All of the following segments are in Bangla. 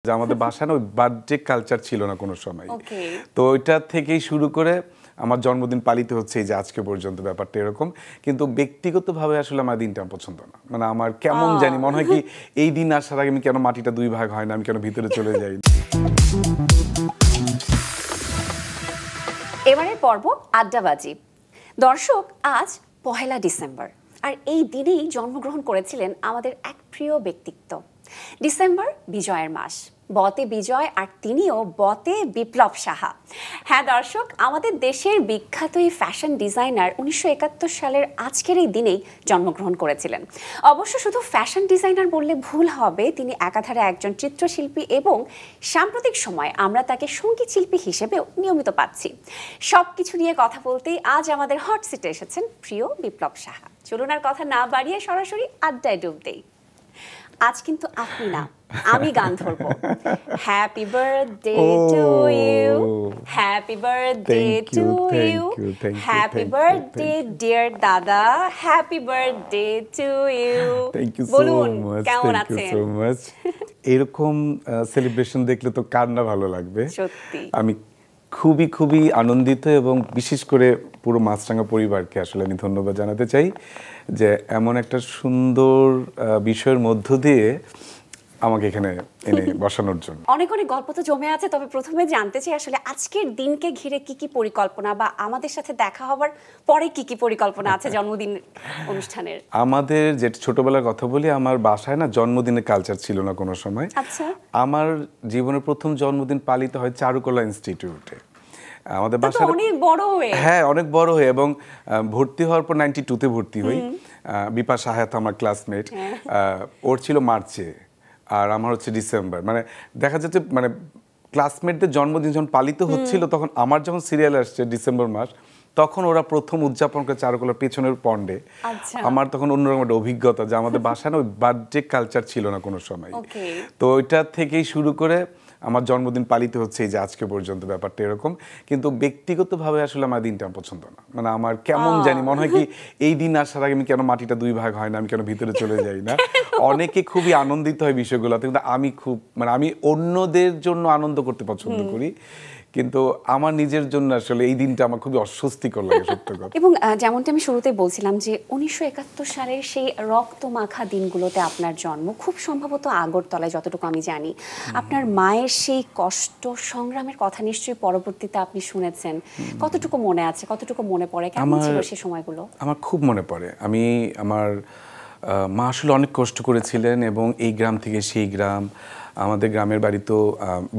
যে আমাদের বাসায় না ওই বার্থডে কালচার ছিল না কোনো সময়। তো ওইটা থেকেই শুরু করে আমার জন্মদিন পালিত হচ্ছে এই যে আজকে পর্যন্ত, ব্যাপারটা এরকম। কিন্তু ব্যক্তিগতভাবে আসলে আমার দিনটা পছন্দ না, মানে আমার কেমন জানি মনে হয় কি এই দিন আসার আগে আমি কেন মাটিটা দুই ভাগ হয় না, আমি কেন ভিতরে চলে যাই। এবারের পর্ব আড্ডাবাজি। দর্শক, আজ 1 ডিসেম্বর, আর এই দিনেই জন্মগ্রহণ করেছিলেন আমাদের এক প্রিয় ব্যক্তিত্ব। ডিসেম্বর বিজয়ের মাস, বতে বিজয়, আর তিনিও বতে বিপ্লব সাহা। হ্যাঁ দর্শক, আমাদের দেশের বিখ্যাত এই ফ্যাশন ডিজাইনার 1971 সালের আজকের এই দিনেই জন্মগ্রহণ করেছিলেন। অবশ্য শুধু ফ্যাশন ডিজাইনার বললে ভুল হবে, তিনি একাধারে একজন চিত্রশিল্পী এবং সাম্প্রতিক সময় আমরা তাকে সঙ্গীত শিল্পী হিসেবেও নিয়মিত পাচ্ছি। সব কিছু নিয়ে কথা বলতেই আজ আমাদের হট সিটে এসেছেন প্রিয় বিপ্লব সাহা। চলুন আর কথা না বাড়িয়ে সরাসরি আড্ডায় ডুব দেই। আজ কিন্তু আপনি না, আমি গান ধরবো। Happy birthday to you, happy birthday to you, happy birthday dear দাদা, হ্যাপি বার্থডে টু ইউ। বলুন কেমন আছেন? এরকম সেলিব্রেশন দেখলে তো কার না ভালো লাগবে। সত্যি আমি খুবই আনন্দিত, এবং বিশেষ করে পুরো মাছরাঙা পরিবারকে আসলে আমি ধন্যবাদ জানাতে চাই যে এমন একটা সুন্দর বিষয়ের মধ্য দিয়ে আমাকে এখানে এনে বসানোর জন্য। অনেক গল্প তো জমে আছে, তবে প্রথমে জানতে চাই আসলে আজকের দিনকে ঘিরে কি পরিকল্পনা, বা আমাদের সাথে দেখা হবার পরে কি পরিকল্পনা আছে জন্মদিন অনুষ্ঠানের? আমাদের যে ছোটবেলার কথা বলি, আমার বাসায় না জন্মদিনের কালচার ছিল না কোনো সময়। আচ্ছা, আমার জীবনের প্রথম জন্মদিন পালিত হয় চারুকলা ইনস্টিটিউটে। আমাদের বাসায় অনেক বড় হয়ে, হ্যাঁ অনেক বড় হয়ে, এবং ভর্তি হওয়ার পর 92-তে ভর্তি হই। বিপাশা হায়াত আমার ক্লাসমেট, ওর ছিল মার্চে আর আমার হচ্ছে ডিসেম্বর। মানে দেখা যাচ্ছে মানে ক্লাসমেটদের জন্মদিন যখন পালিত হচ্ছিল, তখন আমার যখন সিরিয়াল আসছে ডিসেম্বর মাস, তখন ওরা প্রথম উদযাপন করে চারুকলার পেছনের পন্ডে। আমার তখন অন্যরকম একটা অভিজ্ঞতা যে আমাদের বাসায় না ওই বার্থডে কালচার ছিল না কোনো সময়। তো ওইটা থেকেই শুরু করে আমার জন্মদিন পালিত হচ্ছে এই যে আজকে পর্যন্ত, ব্যাপারটা এরকম। কিন্তু ব্যক্তিগতভাবে আসলে আমার দিনটা পছন্দ না, মানে আমার কেমন জানি মনে হয় কি এই দিন আসার আগে আমি কেন মাটিটা দুই ভাগ হয় না, আমি কেন ভিতরে চলে যাই না। অনেকে খুবই আনন্দিত হয় বিষয়গুলোতে, কিন্তু আমি আমি অন্যদের জন্য আনন্দ করতে পছন্দ করি, কিন্তু আমার নিজের জন্য আসলে এই দিনটা আমার খুবই অস্বস্তিকর লাগে সত্য কথা। এবং যেমনটা আমি শুরুতেই বলছিলাম যে 1971 সালের সেই রক্ত মাখা দিনগুলোতে আপনার জন্ম, খুব সম্ভবত আগরতলায় যতটুকু আমি জানি। আপনার মায়ের সেই কষ্ট সংগ্রামের কথা নিশ্চয়ই পরবর্তীতে আপনি শুনেছেন। কতটুকু মনে আছে, কতটুকু মনে পড়ে, কেমন ছিল সেই সময়গুলো? আমার খুব মনে পড়ে। আমার মা আসলে অনেক কষ্ট করেছিলেন, এবং এই গ্রাম থেকে সেই গ্রাম, আমাদের গ্রামের বাড়ি তো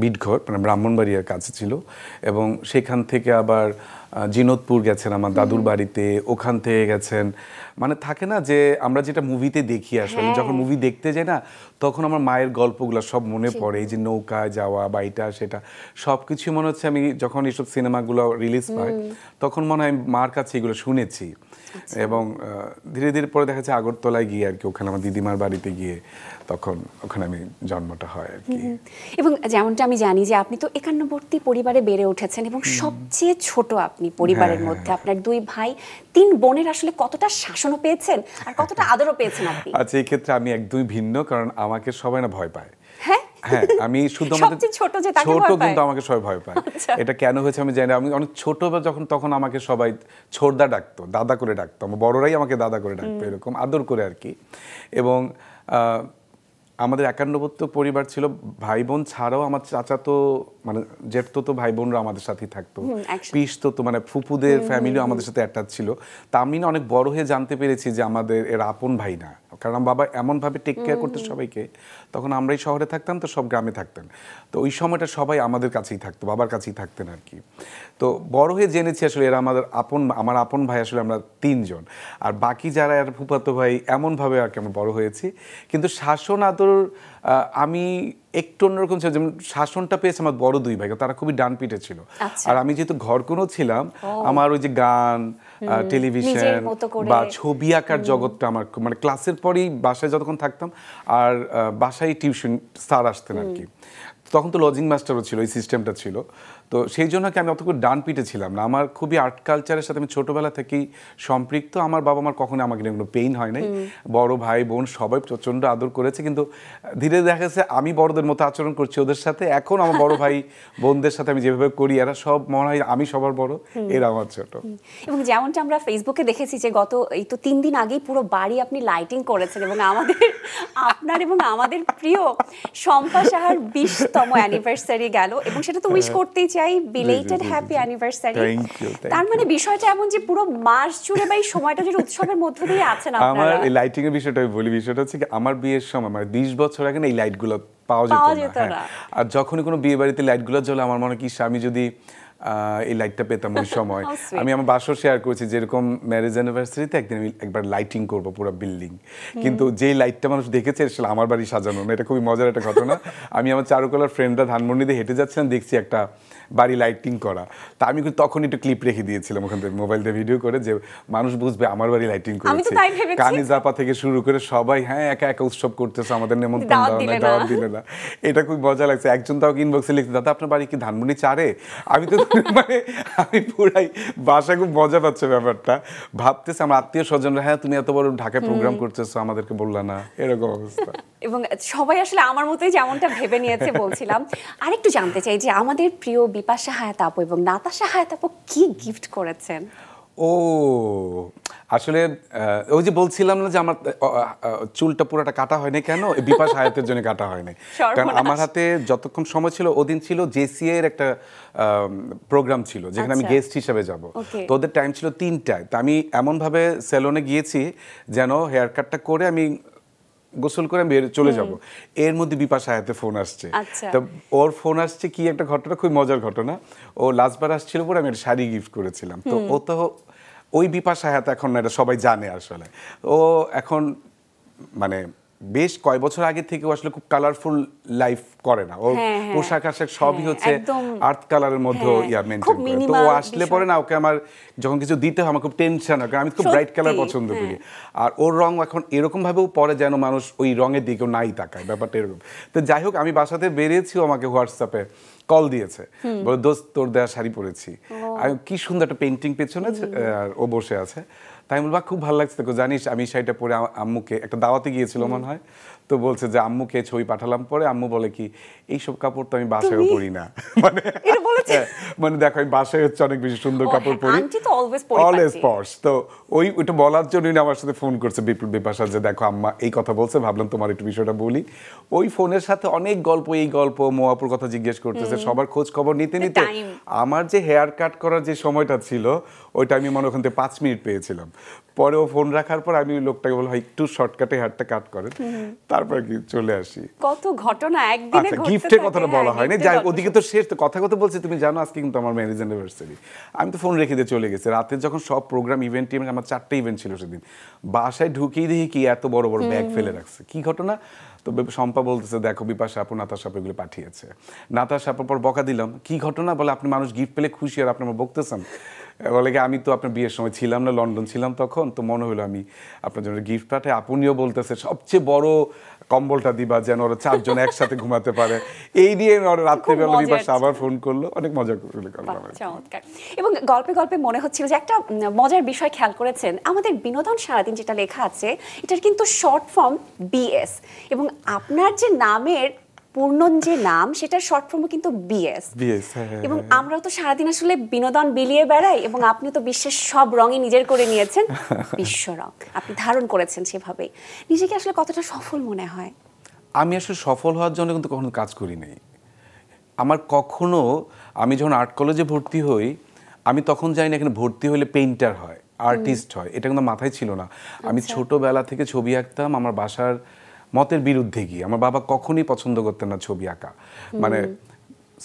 বিটঘর, মানে ব্রাহ্মণবাড়িয়ার কাছে ছিল, এবং সেখান থেকে আবার জিনতপুর গেছেন আমার দাদুর বাড়িতে, ওখান থেকে গেছেন। মানে থাকে না যে আমরা যেটা মুভিতে দেখি, আসলে যখন মুভি দেখতে যাই না, তখন আমার মায়ের গল্পগুলো সব মনে পড়ে। এই যে নৌকায় যাওয়া বা এটা সেটা সব কিছু মনে হচ্ছে। আমি যখন এইসব সিনেমাগুলো রিলিজ পাই, তখন মনে হয় মার কাছে এগুলো শুনেছি। এবং ধীরে ধীরে পরে দেখা যাচ্ছে আগরতলায় গিয়ে আর কি, ওখানে আমার দিদিমার বাড়িতে গিয়ে তখন ওখানে আমি জন্মটা হয় আর কি। এবং যেমনটা আমি জানি যে আপনি তো একান্নবর্তী পরিবারে বেড়ে উঠেছেন, এবং সবচেয়ে ছোট আপনি পরিবারের মধ্যে। আপনার 2 ভাই 3 বোনের আসলে কতটা শাসনও পেয়েছেন আর কতটা আদরও পেয়েছেন আপনি? আচ্ছা, এই ক্ষেত্রে আমি একদমই ভিন্ন, কারণ আমাকে সবাই না ভয় পায়। হ্যাঁ, আমি শুধু ছোট কিন্তু আমাকে সবাই ভয় পায়। এটা কেন হয়েছে আমি জানি না। আমি অনেক ছোট তখন আমাকে সবাই ছোটদা ডাকতো, দাদা করে ডাকতো। আমার বড়রাই আমাকে দাদা করে ডাকতো, এরকম আদর করে আর কি। এবং আমাদের একান্নবর্তী পরিবার ছিল, ভাই বোন ছাড়াও আমার চাচাতো মানে জেঠতো ভাই বোনরা আমাদের সাথেই থাকতো, পিসতো মানে ফুপুদের ফ্যামিলিও আমাদের সাথে অ্যাটাচ ছিল। তা আমি না অনেক বড় হয়ে জানতে পেরেছি যে আমাদের এর আপন ভাই না, কারণ আমার বাবা এমনভাবে টেক কেয়ার করতো সবাইকে। তখন আমরাই শহরে থাকতাম, তো সব গ্রামে থাকতেন। তো ওই সময়টা সবাই আমাদের কাছেই থাকতো, বাবার কাছেই থাকতেন আর কি। তো বড় হয়ে জেনেছি আসলে এরা আমার আপন ভাই আসলে আমরা 3 জন, আর বাকি যারা এর ফুফাতো ভাই, এমনভাবে আর কি আমরা বড় হয়েছি। কিন্তু শাসন আদর আমি একটু অন্যরকম ছিল। যেমন শাসনটা পেয়েছে আমার বড় 2 ভাই, তারা খুবই ডানপিটে ছিল। আর আমি যেহেতু ঘরকোনো ছিলাম, আমার ওই যে গান, টেলিভিশন বা ছবি আঁকার জগৎটা আমার, মানে ক্লাসের পরেই বাসায় যতক্ষণ থাকতাম, আর বাসায় টিউশন স্যার আসতেন আর কি। তখন তো লজিং মাস্টারও ছিল, এই সিস্টেমটা ছিল। তো সেই জন্য কি আমি অতটুকু ডান পিটে ছিলাম না। আমার খুবই আর্ট কালচারের সাথে আমি ছোটোবেলা থেকেই সম্পৃক্ত। আমার বাবা মার কখনো আমাকে নিয়ে কোনো পেইন হয় নাই। বড় ভাই বোন সবাই প্রচণ্ড আদর করেছে, কিন্তু ধীরে ধীরে দেখা যাচ্ছে আমি বড়দের মতো আচরণ করছি ওদের সাথে, এখন আমার বড় ভাই বোনদের সাথে আমি যেভাবে করি এরা সব মনে হয় আমি সবার বড়, এরা আমার ছোট। এবং যেমনটা আমরা ফেসবুকে দেখেছি যে গত এই তো 3 দিন আগেই পুরো বাড়ি আপনি লাইটিং করেছেন, এবং আপনার এবং আমাদের প্রিয় শম্পা সাহার 20তম অ্যানিভার্সারি গেল, এবং সেটা তো উইশ করতেই চাই, বিলেটেড হ্যাপি অ্যানিভার্সারি। তার মানে বিষয়টা এমন যে পুরো মাস জুড়ে বা এই সময়টা যে উৎসবের মধ্য দিয়ে আছেন আপনারা। আমার এই লাইটিং এর বিষয়টা আমি বলি, বিষয়টা হচ্ছে কি আমার বিয়ের সময় মানে 20 বছর আগে এই লাইটগুলো পাওয়া যেত না। আর যখনই কোনো বিয়ে বাড়িতে লাইটগুলো জ্বলে আমার মনে কি আমি যদি এই লাইটটা পেতাম ওই সময়। আমি আমার বাসর শেয়ার করেছি যেরকম ম্যারেজ অ্যানিভার্সারিতে একদিন আমি একবার লাইটিং করবো পুরো বিল্ডিং, কিন্তু যেই লাইটটা মানুষ দেখেছে আসলে আমার বাড়ি সাজানো না। এটা খুবই মজার একটা ঘটনা। আমি আমার চারুকলার ফ্রেন্ডরা ধানমন্ডিতে হেঁটে যাচ্ছিলাম, দেখছি একটা বাড়ি লাইটিং করা, তা আমি তখন একটু ক্লিপ রেখে দিয়েছিলাম ওখান থেকে মোবাইল দিয়ে ভিডিও করে, যে মানুষ বুঝবে আমার বাড়ি লাইটিং করেছে। কানি জাপা থেকে শুরু করে সবাই হ্যাঁ একা একা উৎসব করতেছে, আমাদের নেমন্তন্ন দাওয়াত দিলে না। এটা খুব মজা লাগছে। একজন তাও ইনবক্সে লিখছে, দাদা আপনার বাড়ি কি ধানমন্ডি 4-এ? আমি তো মানে আমি পুরাই বাসা খুব মজা পাচ্ছে ব্যাপারটা, ভাবতেছে আমার আত্মীয় স্বজনরা হ্যাঁ তুমি এত বড় ঢাকায় প্রোগ্রাম করতেছো আমাদেরকে বললা না, এরকম অবস্থা। এবং সবাই আসলে আমার মতোই যেমনটা ভেবে নিয়েছে বলছিলাম। আরেকটু জানতে চাই যে আমাদের প্রিয় বিপাশা হায়াত আপু এবং নাতাশা হায়াত আপু কি গিফট করেছেন? ও আসলে ওই যে বলছিলাম না যে আমার চুলটা পুরোটা কাটা হয়নি, কেন বিপাশা হায়াতের জন্য কাটা হয়নি, কারণ আমার হাতে যতক্ষণ সময় ছিল ওদিন ছিল জেসিএ এর একটা প্রোগ্রাম ছিল যেখানে আমি গেস্ট হিসেবে যাব, তো ওদের টাইম ছিল 3টায়। তো আমি এমনভাবে সেলুনে গিয়েছি যেন হেয়ার কাটটা করে আমি গোসল করে আমি চলে যাব, এর মধ্যে বিপাশা হায়াতে ফোন আসছে। তো ওর ফোন আসছে কি একটা ঘটনা, খুব মজার ঘটনা। ও লাস্টবার আসছিল পরে আমি একটা শাড়ি গিফট করেছিলাম, তো ও তো ওই বিপাশা হায়াত এখন এটা সবাই জানে আসলে। ও এখন মানে বেশ কয় বছর আগে থেকে আসলে খুব কালারফুল লাইফ করে না, ওর পোশাক আশাক সবই হচ্ছে আর্ট কালারের মধ্যে মেনটেন করে। তো ও আসলে পরে না ওকে আমার যখন কিছু দিতে হয় আমার খুব টেনশন হয়, কারণ আমি খুব ব্রাইট কালার পছন্দ করি, আর ওর রং এখন এরকম ভাবেও পরে যেন মানুষ ওই রঙের দিকেও নাই তাকায়, ব্যাপারটা এরকম। তো যাই হোক আমি বাসাতে বেরিয়েছি, আমাকে হোয়াটসঅ্যাপে কল দিয়েছে, বলে দোস্ত তোর দেয়া শাড়ি পরেছি, আমি কি সুন্দর একটা পেন্টিং পেছনে আর ও বসে আছে। তাই বলবা খুব ভালো লাগছে, তো জানিস আমি শাড়িটা পরে আম্মুকে একটা দাওয়াতে গিয়েছিল মনে হয়, তো বলছে যে আম্মুকে ছবি পাঠালাম, পরে আম্মু বলে কি এইসব কাপড় তো আমি বাসায়ও পরি না, মানে দেখো আমি বাসায় হচ্ছে অনেক বেশি সুন্দর কাপড় পরি, অলওয়েজ পরস। তো ওইটা বলার জন্যই আমার সাথে ফোন করছে বিপাশা, যে দেখো আম্মা এই কথা বলছে, ভাবলাম তোমার একটু বিষয়টা বলি। ওই ফোনের সাথে অনেক গল্প, এই গল্প মোয়াপুর কথা জিজ্ঞেস করতেছে, সবার খোঁজ খবর নিতে নিতে আমার যে হেয়ার কাট করার যে সময়টা ছিল ওইটা আমি মনে ওখান থেকে 5 মিনিট পেয়েছিলাম। পরে ও ফোন রাখার পর আমি লোকটাকে বললাম একটু শর্টকাটে হেয়ারটা কাট করেন, তারপর কি চলে আসি। কত ঘটনা একদিনে ঘটতে থাকে। গিফটের কথাটা বলা হয়নি, যাই ওদিকে তো শেষ, তো কথা বলছি তুমি জানো আজকে কিন্তু আমার ম্যারেজ অ্যানিভার্সারি। আমি তো ফোন রেখে দিয়ে চলে গেছি, রাতে যখন সব প্রোগ্রাম ইভেন্ট টিম, আমার 4টা ইভেন্ট ছিল সেদিন, বাসায় ঢুকিয়ে দেখি কি এত বড় বড় ব্যাগ ফেলে রাখছে, কি ঘটনা। তো শম্পা বলতেছে দেখো বিপাশা আপু নাতাশা আপু এগুলো পাঠিয়েছে। নাতাশা আপুর পর বকা দিলাম, কি ঘটনা, বলে আপনি মানুষ গিফট পেলে খুশি আর আপনি আমার বকতেছেন। বলে কি আমি তো আপনার বিয়ের সময় ছিলাম না, লন্ডন ছিলাম তখন, তো মনে হলো আমি আপনার জন্য গিফট পাঠাই। আপনিও বলতেছে সবচেয়ে বড় কম্বলটা দিবা যেন ওরা 4 জন একসাথে ঘুমাতে পারে, এই নিয়ে ওরা রাত্রেবেলা বিপাশা আবার ফোন করলো, অনেক মজা করলো। এবং গল্পে গল্পে মনে হচ্ছিল যে একটা মজার বিষয় খেয়াল করেছেন, আমাদের বিনোদন সারাদিন যেটা লেখা আছে এটার কিন্তু শর্ট ফর্ম বিএস, এবং আপনার যে নামের পূর্ণ যে নাম সেটার শর্ট ফর্মও কিন্তু বিএস। এবং আমরা তো সারাদিন আসলে বিনোদন বিলিয়ে বেড়াই, এবং আপনি তো বিশ্বের সব রঙই নিজের করে নিয়েছেন, বিশ্ব রং আপনি ধারণ করেছেন সেভাবেই। নিজেকে আসলে কতটা সফল মনে হয়? আমি আসলে সফল হওয়ার জন্য কিন্তু কখনো কাজ করি নাই। আমার কখনো, আমি যখন আর্ট কলেজে ভর্তি হই আমি তখন জানি না এখানে ভর্তি হলে পেইন্টার হয়, আর্টিস্ট হয়, এটা কিন্তু মাথায় ছিল না। আমি ছোটবেলা থেকে ছবি আঁকতাম, আমার বাসার মতের বিরুদ্ধে গিয়ে। আমার বাবা কখনোই পছন্দ করতেন না ছবি আঁকা, মানে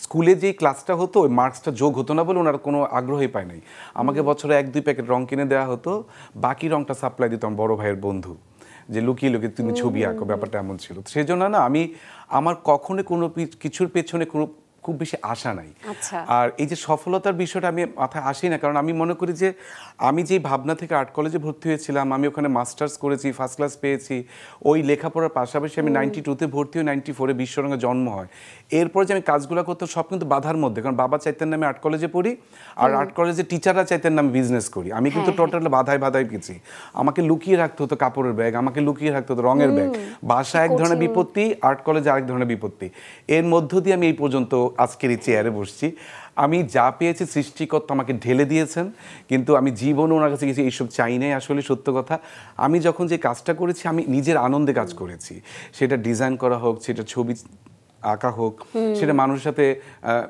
স্কুলে যেই ক্লাসটা হতো ওই মার্কসটা যোগ হতো না বলে ওনারা কোনো আগ্রহই পায় নাই। আমাকে বছরে 1-2 প্যাকেট রং কিনে দেওয়া হতো, বাকি রংটা সাপ্লাই দিত আমার বড় ভাইয়ের বন্ধু, যে লুকিয়ে লুকিয়ে তুমি ছবি আঁকো, ব্যাপারটা এমন ছিল। সেই জন্য না আমি আমার কখনো কোনো কিছুর পেছনে খুব বেশি আশা নাই। আচ্ছা। আর এই যে সফলতার বিষয়টা আমি মাথায় আসি না, কারণ আমি মনে করি যে আমি যেই ভাবনা থেকে আর্ট কলেজে ভর্তি হয়েছিলাম, আমি ওখানে মাস্টার্স করেছি, ফার্স্ট ক্লাস পেয়েছি, ওই লেখাপড়ার পাশাপাশি আমি 92-তে ভর্তি হই, 94-এ বিশ্বরঙ্গে জন্ম হয়। এরপর যে আমি কাজগুলো করতাম সব কিন্তু বাধার মধ্যে, কারণ বাবা চাইতেন না আমি আর্ট কলেজে পড়ি, আর আর্ট কলেজে টিচাররা চাইতেন না আমি বিজনেস করি। আমি কিন্তু টোটাল বাধায় বাধায় গেছি। আমাকে লুকিয়ে রাখতে হতো কাপড়ের ব্যাগ, আমাকে লুকিয়ে রাখতে হতো রঙের ব্যাগ, বাসা এক ধরনের বিপত্তি, আর্ট কলেজে আরেক ধরনের বিপত্তি। এর মধ্য দিয়ে আমি এই পর্যন্ত আজকের এই চেয়ারে বসছি। আমি যা পেয়েছি সৃষ্টিকর্তা আমাকে ঢেলে দিয়েছেন, কিন্তু আমি জীবনে ওনার কাছে কিছু এইসব চাই নাই। আসলে সত্য কথা, আমি যখন যে কাজটা করেছি আমি নিজের আনন্দে কাজ করেছি, সেটা ডিজাইন করা হোক, সেটা ছবি আঁকা হোক, সেটা মানুষের সাথে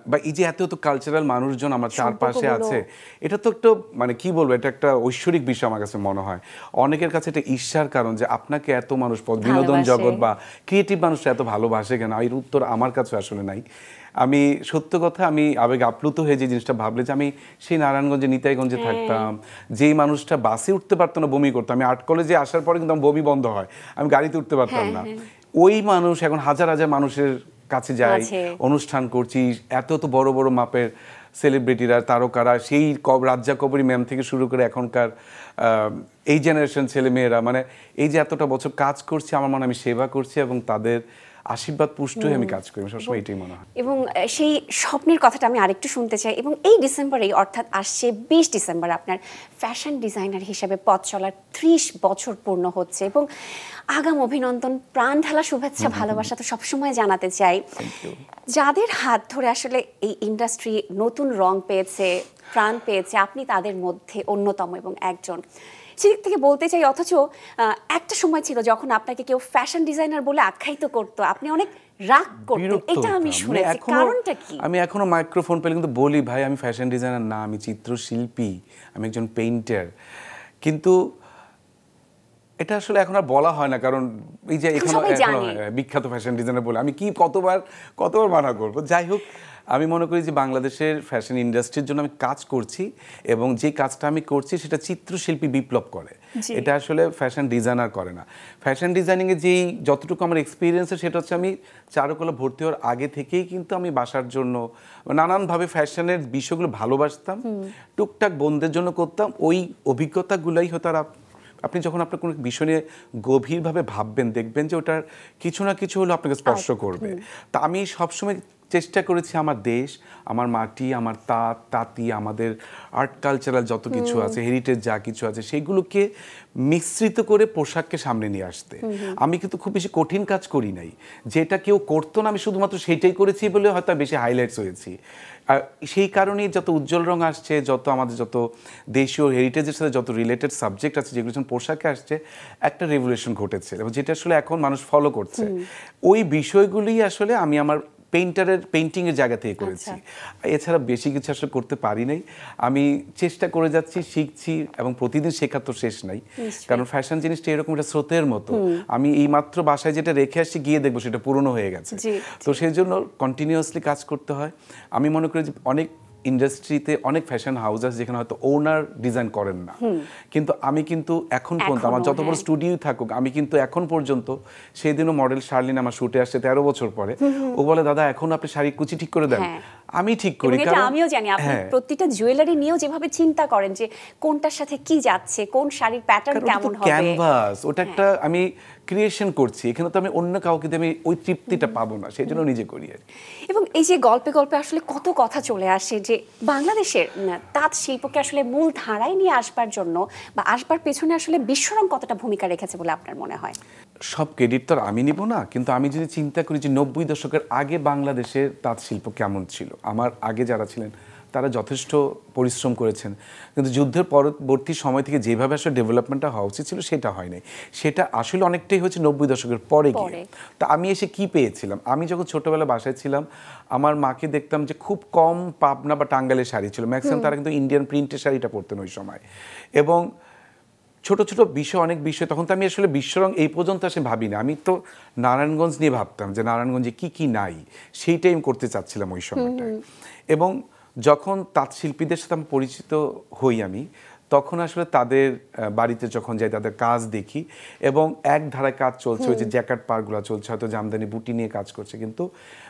বা এই যে এত এত কালচারাল মানুষজন আমার চারপাশে আছে, এটা তো একটু মানে কি বলবো, এটা একটা ঐশ্বরিক বিষয় আমার কাছে মনে হয়। অনেকের কাছে এটা ঈর্ষার কারণ যে আপনাকে এত মানুষ বিনোদন জগৎ বা ক্রিয়েটিভ মানুষরা এত ভালোবাসে কেন, এর উত্তর আমার কাছে আসলে নাই। আমি সত্য কথা, আমি আবেগ আপ্লুত হয়ে যে জিনিসটা ভাবলে যে আমি সেই নারায়ণগঞ্জে নিতাইগঞ্জে থাকতাম, যেই মানুষটা বাসে উঠতে পারতো না, বমি করতো, আমি আর্ট কলেজে আসার পরে কিন্তু আমার বমি বন্ধ হয়, আমি গাড়িতে উঠতে পারতাম না। ওই মানুষ এখন হাজার হাজার মানুষের কাছে যাই, অনুষ্ঠান করছি, এত এত বড় বড় মাপের সেলিব্রিটিরা, তারকারা, সেই রাজ্জা কবরী ম্যাম থেকে শুরু করে এখনকার এই জেনারেশন ছেলে মেয়েরা, মানে এই যে এতটা বছর কাজ করছি, আমার মনে হয় আমি সেবা করছি এবং তাদের আশীর্বাদ পুষ্ট হয়ে আমি কাজ করি, সবসময় এটাই মনে হয়। এবং সেই স্বপ্নের কথাটা আমি আরেকটু শুনতে চাই। এবং এই ডিসেম্বরেই, অর্থাৎ আসছে 20 ডিসেম্বর, আপনার ফ্যাশন ডিজাইনার হিসেবে পথ চলার 30 বছর পূর্ণ হচ্ছে, এবং আগাম অভিনন্দন, প্রাণ ঢালা শুভেচ্ছা, ভালোবাসা তো সবসময় জানাতে চাই। যাদের হাত ধরে আসলে এই ইন্ডাস্ট্রি নতুন রং পেয়েছে, প্রাণ পেয়েছে, আপনি তাদের মধ্যে অন্যতম এবং একজন। সেদিক থেকে বলতে চাই, অথচ একটা সময় ছিল যখন আপনাকে কেউ ফ্যাশন ডিজাইনার বলে আখ্যায়িত করতো, আপনি অনেক রাগ করতেন, এটা আমি শুনেছি, কারণটা কি? আমি এখনো মাইক্রোফোন পেলে কিন্তু বলি, ভাই আমি ফ্যাশন ডিজাইনার না, আমি চিত্রশিল্পী, আমি একজন পেইন্টার। কিন্তু এটা আসলে এখন আর বলা হয় না, কারণ এই যে এখনো বিখ্যাত ফ্যাশন ডিজাইনার বলে আমি কি কতবার মানা করবো। যাই হোক, আমি মনে করি যে বাংলাদেশের ফ্যাশন ইন্ডাস্ট্রির জন্য আমি কাজ করছি, এবং যে কাজটা আমি করছি সেটা চিত্রশিল্পী বিপ্লব করে, এটা আসলে ফ্যাশন ডিজাইনার করে না। ফ্যাশন ডিজাইনিংয়ে যেই যতটুকু আমার এক্সপিরিয়েন্স, সেটা হচ্ছে আমি চারুকলা ভর্তি হওয়ার আগে থেকেই কিন্তু আমি বাসার জন্য নানানভাবে ফ্যাশনের বিষয়গুলো ভালোবাসতাম, টুকটাক বোনদের জন্য করতাম। ওই অভিজ্ঞতাগুলোই হয়তো আর আপনি যখন আপনার কোনো বিষয় নিয়ে গভীরভাবে ভাববেন, দেখবেন যে ওটার কিছু না কিছু হলো আপনাকে স্পর্শ করবে। তা আমি সবসময় চেষ্টা করেছি আমার দেশ, আমার মাটি, আমার তাঁতি, আমাদের আর্ট কালচারাল যত কিছু আছে, হেরিটেজ যা কিছু আছে, সেগুলোকে মিশ্রিত করে পোশাককে সামনে নিয়ে আসতে। আমি কিন্তু খুব বেশি কঠিন কাজ করি নাই, যেটা কেউ করতো না আমি শুধুমাত্র সেইটাই করেছি বলে হয়তো বেশি হাইলাইটস হয়েছি। আর সেই কারণেই যত উজ্জ্বল রং আসছে, যত আমাদের যত দেশীয় হেরিটেজের সাথে যত রিলেটেড সাবজেক্ট আছে, যেগুলো যখন পোশাকে আসছে, একটা রেভলিউশন ঘটেছে, এবং যেটা আসলে এখন মানুষ ফলো করছে। ওই বিষয়গুলি আসলে আমি আমার পেইন্টিংয়ের জায়গা থেকে করেছি। এছাড়া বেশি কিছু আসলে করতে পারি নাই। আমি চেষ্টা করে যাচ্ছি, শিখছি, এবং প্রতিদিন শেখার তো শেষ নাই, কারণ ফ্যাশন জিনিসটা এরকম একটা স্রোতের মতো। আমি এই মাত্র বাসায় যেটা রেখে আসছি, গিয়ে দেখবো সেটা পুরনো হয়ে গেছে, তো সেই জন্য কন্টিনিউয়াসলি কাজ করতে হয়। আমি মনে করি যে অনেক ইন্ডাস্ট্রিতে অনেক ফ্যাশন হাউস আছে যেখানে হয়তো ওনার ডিজাইন করেন না, কিন্তু আমি কিন্তু এখন পর্যন্ত আমার যত বড় স্টুডিও থাকুক, আমি কিন্তু এখন পর্যন্ত, সেই দিনও মডেল শার্লিন আমার শুটে আসছে 13 বছর পরে, ও বলে দাদা এখন আপনি শাড়ি কুচি ঠিক করে দেন, আমি ঠিক করি। কারণ আমিও জানি আপনি প্রতিটা জুয়েলারি নিয়েও যেভাবে চিন্তা করেন যে কোনটার সাথে কি যাচ্ছে, কোন শাড়ির প্যাটার্ন কেমন হবে, ক্যানভাস, ওটা একটা আমি ক্রিয়েশন করছি, এখানে তো আমি অন্য কাউকে দিয়ে আমি ওই তৃপ্তিটা পাবো না, সেই জন্য নিজে করি। এবং এই যে গল্পে গল্পে আসলে কত কথা চলে আসে যে বাংলাদেশের তাঁত শিল্পকে আসলে মূল ধারায় নিয়ে আসবার জন্য বা আসবার পেছনে আসলে বিশ্বরং কতটা ভূমিকা রেখেছে বলে আপনার মনে হয়? সব ক্রেডিট তো আমি নিব না, কিন্তু আমি যদি চিন্তা করি যে 90 দশকের আগে বাংলাদেশের তাঁত শিল্প কেমন ছিল, আমার আগে যারা ছিলেন তারা যথেষ্ট পরিশ্রম করেছেন, কিন্তু যুদ্ধের পরবর্তী সময় থেকে যেভাবে আসলে ডেভেলপমেন্টটা হওয়া উচিত ছিল সেটা হয় নাই। সেটা আসলে অনেকটাই হচ্ছে 90 দশকের পরে গিয়ে। তা আমি এসে কি পেয়েছিলাম, আমি যখন ছোটবেলা বাসায় ছিলাম, আমার মাকে দেখতাম যে খুব কম পাবনা বা টাঙ্গাইলের শাড়ি ছিল, ম্যাক্সিমাম তারা কিন্তু ইন্ডিয়ান প্রিন্টের শাড়িটা পরতেন ওই সময়। এবং ছোট ছোট বিষয়, অনেক বিষয়, তখন তো আমি আসলে বিশ্বরং এই পর্যন্ত আসে ভাবি না, আমি তো নারায়ণগঞ্জ নিয়ে ভাবতাম যে নারায়ণগঞ্জে কি কি নাই, সেইটাই আমি করতে চাচ্ছিলাম ওই সময়টায়। এবং যখন তাঁত শিল্পীদের সাথে আমি পরিচিত হই, আমি তখন আসলে তাদের বাড়িতে যখন যাই, তাদের কাজ দেখি, এবং এক ধারায় কাজ চলছে, ওই যে জ্যাকেট পারগুলো চলছে, হয়তো জামদানি বুটি নিয়ে কাজ করছে, কিন্তু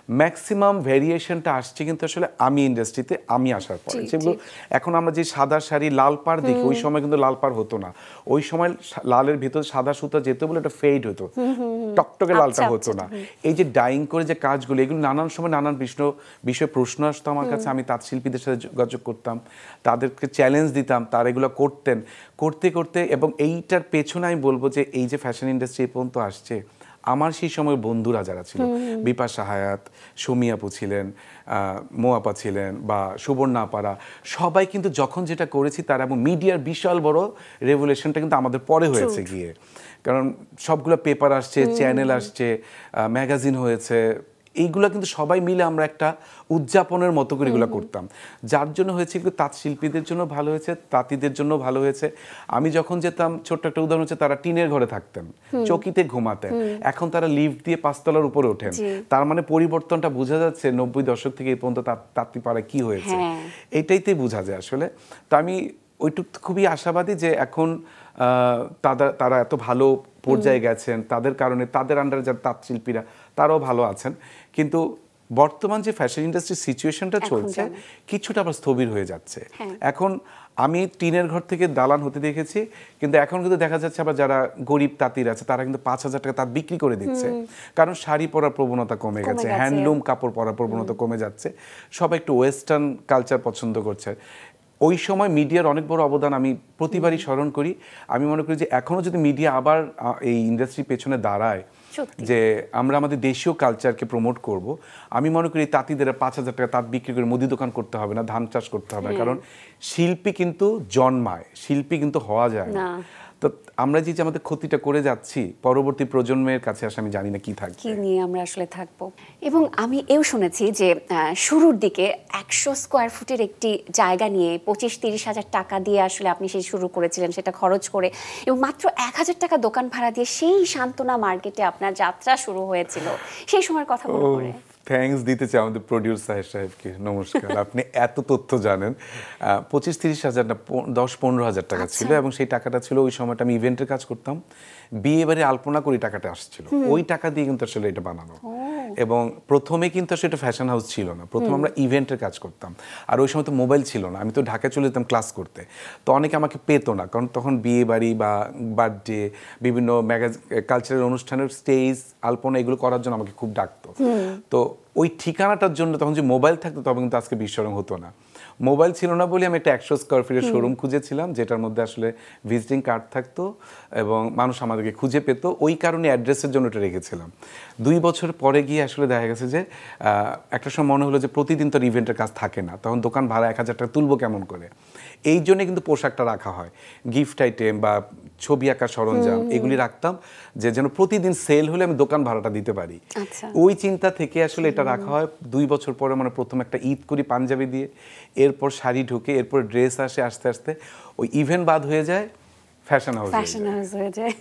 ম্যাক্সিমাম ভেরিয়েশনটা আসছে কিন্তু আসলে আমি ইন্ডাস্ট্রিতে আমি আসার পরে, যেগুলো এখন আমরা যে সাদা শাড়ি লাল পাড় দেখি, ওই সময় কিন্তু লাল পাড় হতো না, ওই সময় লালের ভিতর সাদা সুতা যেত বলে এটা ফেড হতো, টকটকে লালটা হতো না। এই যে ডাইং করে যে কাজগুলো, এগুলো নানান সময় নানান বিষয়ে প্রশ্ন আসতো আমার কাছে, আমি তাঁত শিল্পীদের সাথে যোগাযোগ করতাম, তাদেরকে চ্যালেঞ্জ দিতাম, তারা এগুলো করতেন, করতে করতে, এবং এইটার পেছনে আমি বলবো যে এই যে ফ্যাশন ইন্ডাস্ট্রি এ পর্যন্ত আসছে, আমার সেই সময় বন্ধুরা যারা ছিল, বিপাশা হায়াত, সুমি আপু ছিলেন, মো আপা ছিলেন, বা সুবর্ণা আপারা, সবাই কিন্তু যখন যেটা করেছি তারা, এবং মিডিয়ার বিশাল বড় রেভলিউশনটা কিন্তু আমাদের পরে হয়েছে গিয়ে, কারণ সবগুলো পেপার আসছে, চ্যানেল আসছে, ম্যাগাজিন হয়েছে, এইগুলো কিন্তু সবাই মিলে আমরা একটা উদযাপনের মতো করে এগুলো করতাম, যার জন্য হয়েছে কিন্তু তাঁত শিল্পীদের জন্য ভালো হয়েছে, তাঁতিদের জন্য ভালো হয়েছে। আমি যখন যেতাম, ছোট্ট একটা উদাহরণ হচ্ছে, তারা টিনের ঘরে থাকতেন, চকিতে ঘুমাতেন, এখন তারা লিফট দিয়ে 5 তলার উপরে ওঠেন। তার মানে পরিবর্তনটা বোঝা যাচ্ছে 90 দশক থেকে এই পর্যন্ত তাঁতিপাড়ায় কি হয়েছে, এটাইতে বোঝা যায় আসলে। তো আমি ওইটুক খুবই আশাবাদী যে এখন তারা এত ভালো পর্যায়ে গেছেন, তাদের কারণে তাদের আন্ডারে যারা তাঁত শিল্পীরা তারাও ভালো আছেন, কিন্তু বর্তমান যে ফ্যাশন ইন্ডাস্ট্রির সিচুয়েশনটা চলছে কিছুটা আবার স্থবির হয়ে যাচ্ছে। এখন আমি টিনের ঘর থেকে দালান হতে দেখেছি, কিন্তু এখন কিন্তু দেখা যাচ্ছে আবার যারা গরিব তাঁতির আছে তারা কিন্তু 5,000 টাকা তাঁত বিক্রি করে দিচ্ছে, কারণ শাড়ি পরার প্রবণতা কমে গেছে, হ্যান্ডলুম কাপড় পরার প্রবণতা কমে যাচ্ছে, সবাই একটু ওয়েস্টার্ন কালচার পছন্দ করছে। ওই সময় মিডিয়ার অনেক বড় অবদান আমি প্রতিবারই স্মরণ করি। আমি মনে করি যে এখনো যদি মিডিয়া আবার এই ইন্ডাস্ট্রির পেছনে দাঁড়ায়, যে আমরা আমাদের দেশীয় কালচারকে প্রমোট করব, আমি মনে করি তাঁতিদের 5,000 টাকা তাঁত বিক্রি করে মুদি দোকান করতে হবে না, ধান চাষ করতে হবে না, কারণ শিল্পী কিন্তু জন্মায়, শিল্পী কিন্তু হওয়া যায় না। তো আমরা যে আমাদের ক্ষতিটা করে যাচ্ছি, পরবর্তী প্রজন্মের কাছে আসলে আমি জানি না কি থাকবে, কি নিয়ে আমরা আসলে থাকবো। এবং আমি এও শুনেছি যে শুরুর দিকে 100 স্কোয়ার ফুটের একটি জায়গা নিয়ে 25-30 হাজার টাকা দিয়ে আসলে আপনি সেই শুরু করেছিলেন, সেটা খরচ করে, এবং মাত্র 1,000 টাকা দোকান ভাড়া দিয়ে সেই সান্ত্বনা মার্কেটে আপনার যাত্রা শুরু হয়েছিল, সেই সময়ের কথা মনে পড়ে? থ্যাঙ্কস দিতে চাই আমাদের প্রডিউসার সাহেবকে, নমস্কার। আপনি এত তথ্য জানেন। 25-30 হাজার না, 10-15 হাজার টাকা ছিল, এবং সেই টাকাটা ছিল, ওই সময়টা আমি ইভেন্টের কাজ করতাম, বিয়ে বাড়ি আলপনা করে টাকাটা আসছিল, ওই টাকা দিয়ে কিন্তু আসলে এটা বানানো। এবং প্রথমে কিন্তু আসলে এটা ফ্যাশন হাউস ছিল না, প্রথমে আমরা ইভেন্টের কাজ করতাম, আর ওই সময় তো মোবাইল ছিল না, আমি তো ঢাকায় চলে যেতাম ক্লাস করতে, তো অনেকে আমাকে পেতো না, কারণ তখন বিয়ে বাড়ি বা বার্থডে, বিভিন্ন কালচারাল অনুষ্ঠানের স্টেজ, আলপনা এগুলো করার জন্য আমাকে খুব ডাকতো। তো ওই ঠিকানাটার জন্য তখন যে মোবাইল থাকতো তবে কিন্তু আজকে বিস্মরণ হতো না। মোবাইল ছিল না বলে আমি একটা 100 স্কোয়ার ফিটের শোরুম খুঁজেছিলাম, যেটার মধ্যে আসলে ভিজিটিং কার্ড থাকতো এবং মানুষ আমাদেরকে খুঁজে পেত, ওই কারণে অ্যাড্রেসের জন্য এটা রেখেছিলাম। 2 বছর পরে গিয়ে আসলে দেখা গেছে যে একটা সময় মনে হলো যে প্রতিদিন তো ইভেন্টের কাজ থাকে না, তখন দোকান ভাড়া 1,000 টাকা তুলবো কেমন করে, এই জন্যে কিন্তু পোশাকটা রাখা হয়, গিফট আইটেম বা ছবি আঁকার সরঞ্জাম এগুলি রাখতাম, যে যেন প্রতিদিন সেল হলে আমি দোকান ভাড়াটা দিতে পারি। ওই চিন্তা থেকে আসলে এটা রাখা হয়। 2 বছর পরে মানে প্রথম একটা ঈদ করি পাঞ্জাবি দিয়ে, এরপর শাড়ি ঢুকে, এরপর ড্রেস আসে, আস্তে আস্তে ওই ইভেন্ট বাদ হয়ে যায়, ফ্যাশন হাউস হয়ে যায়।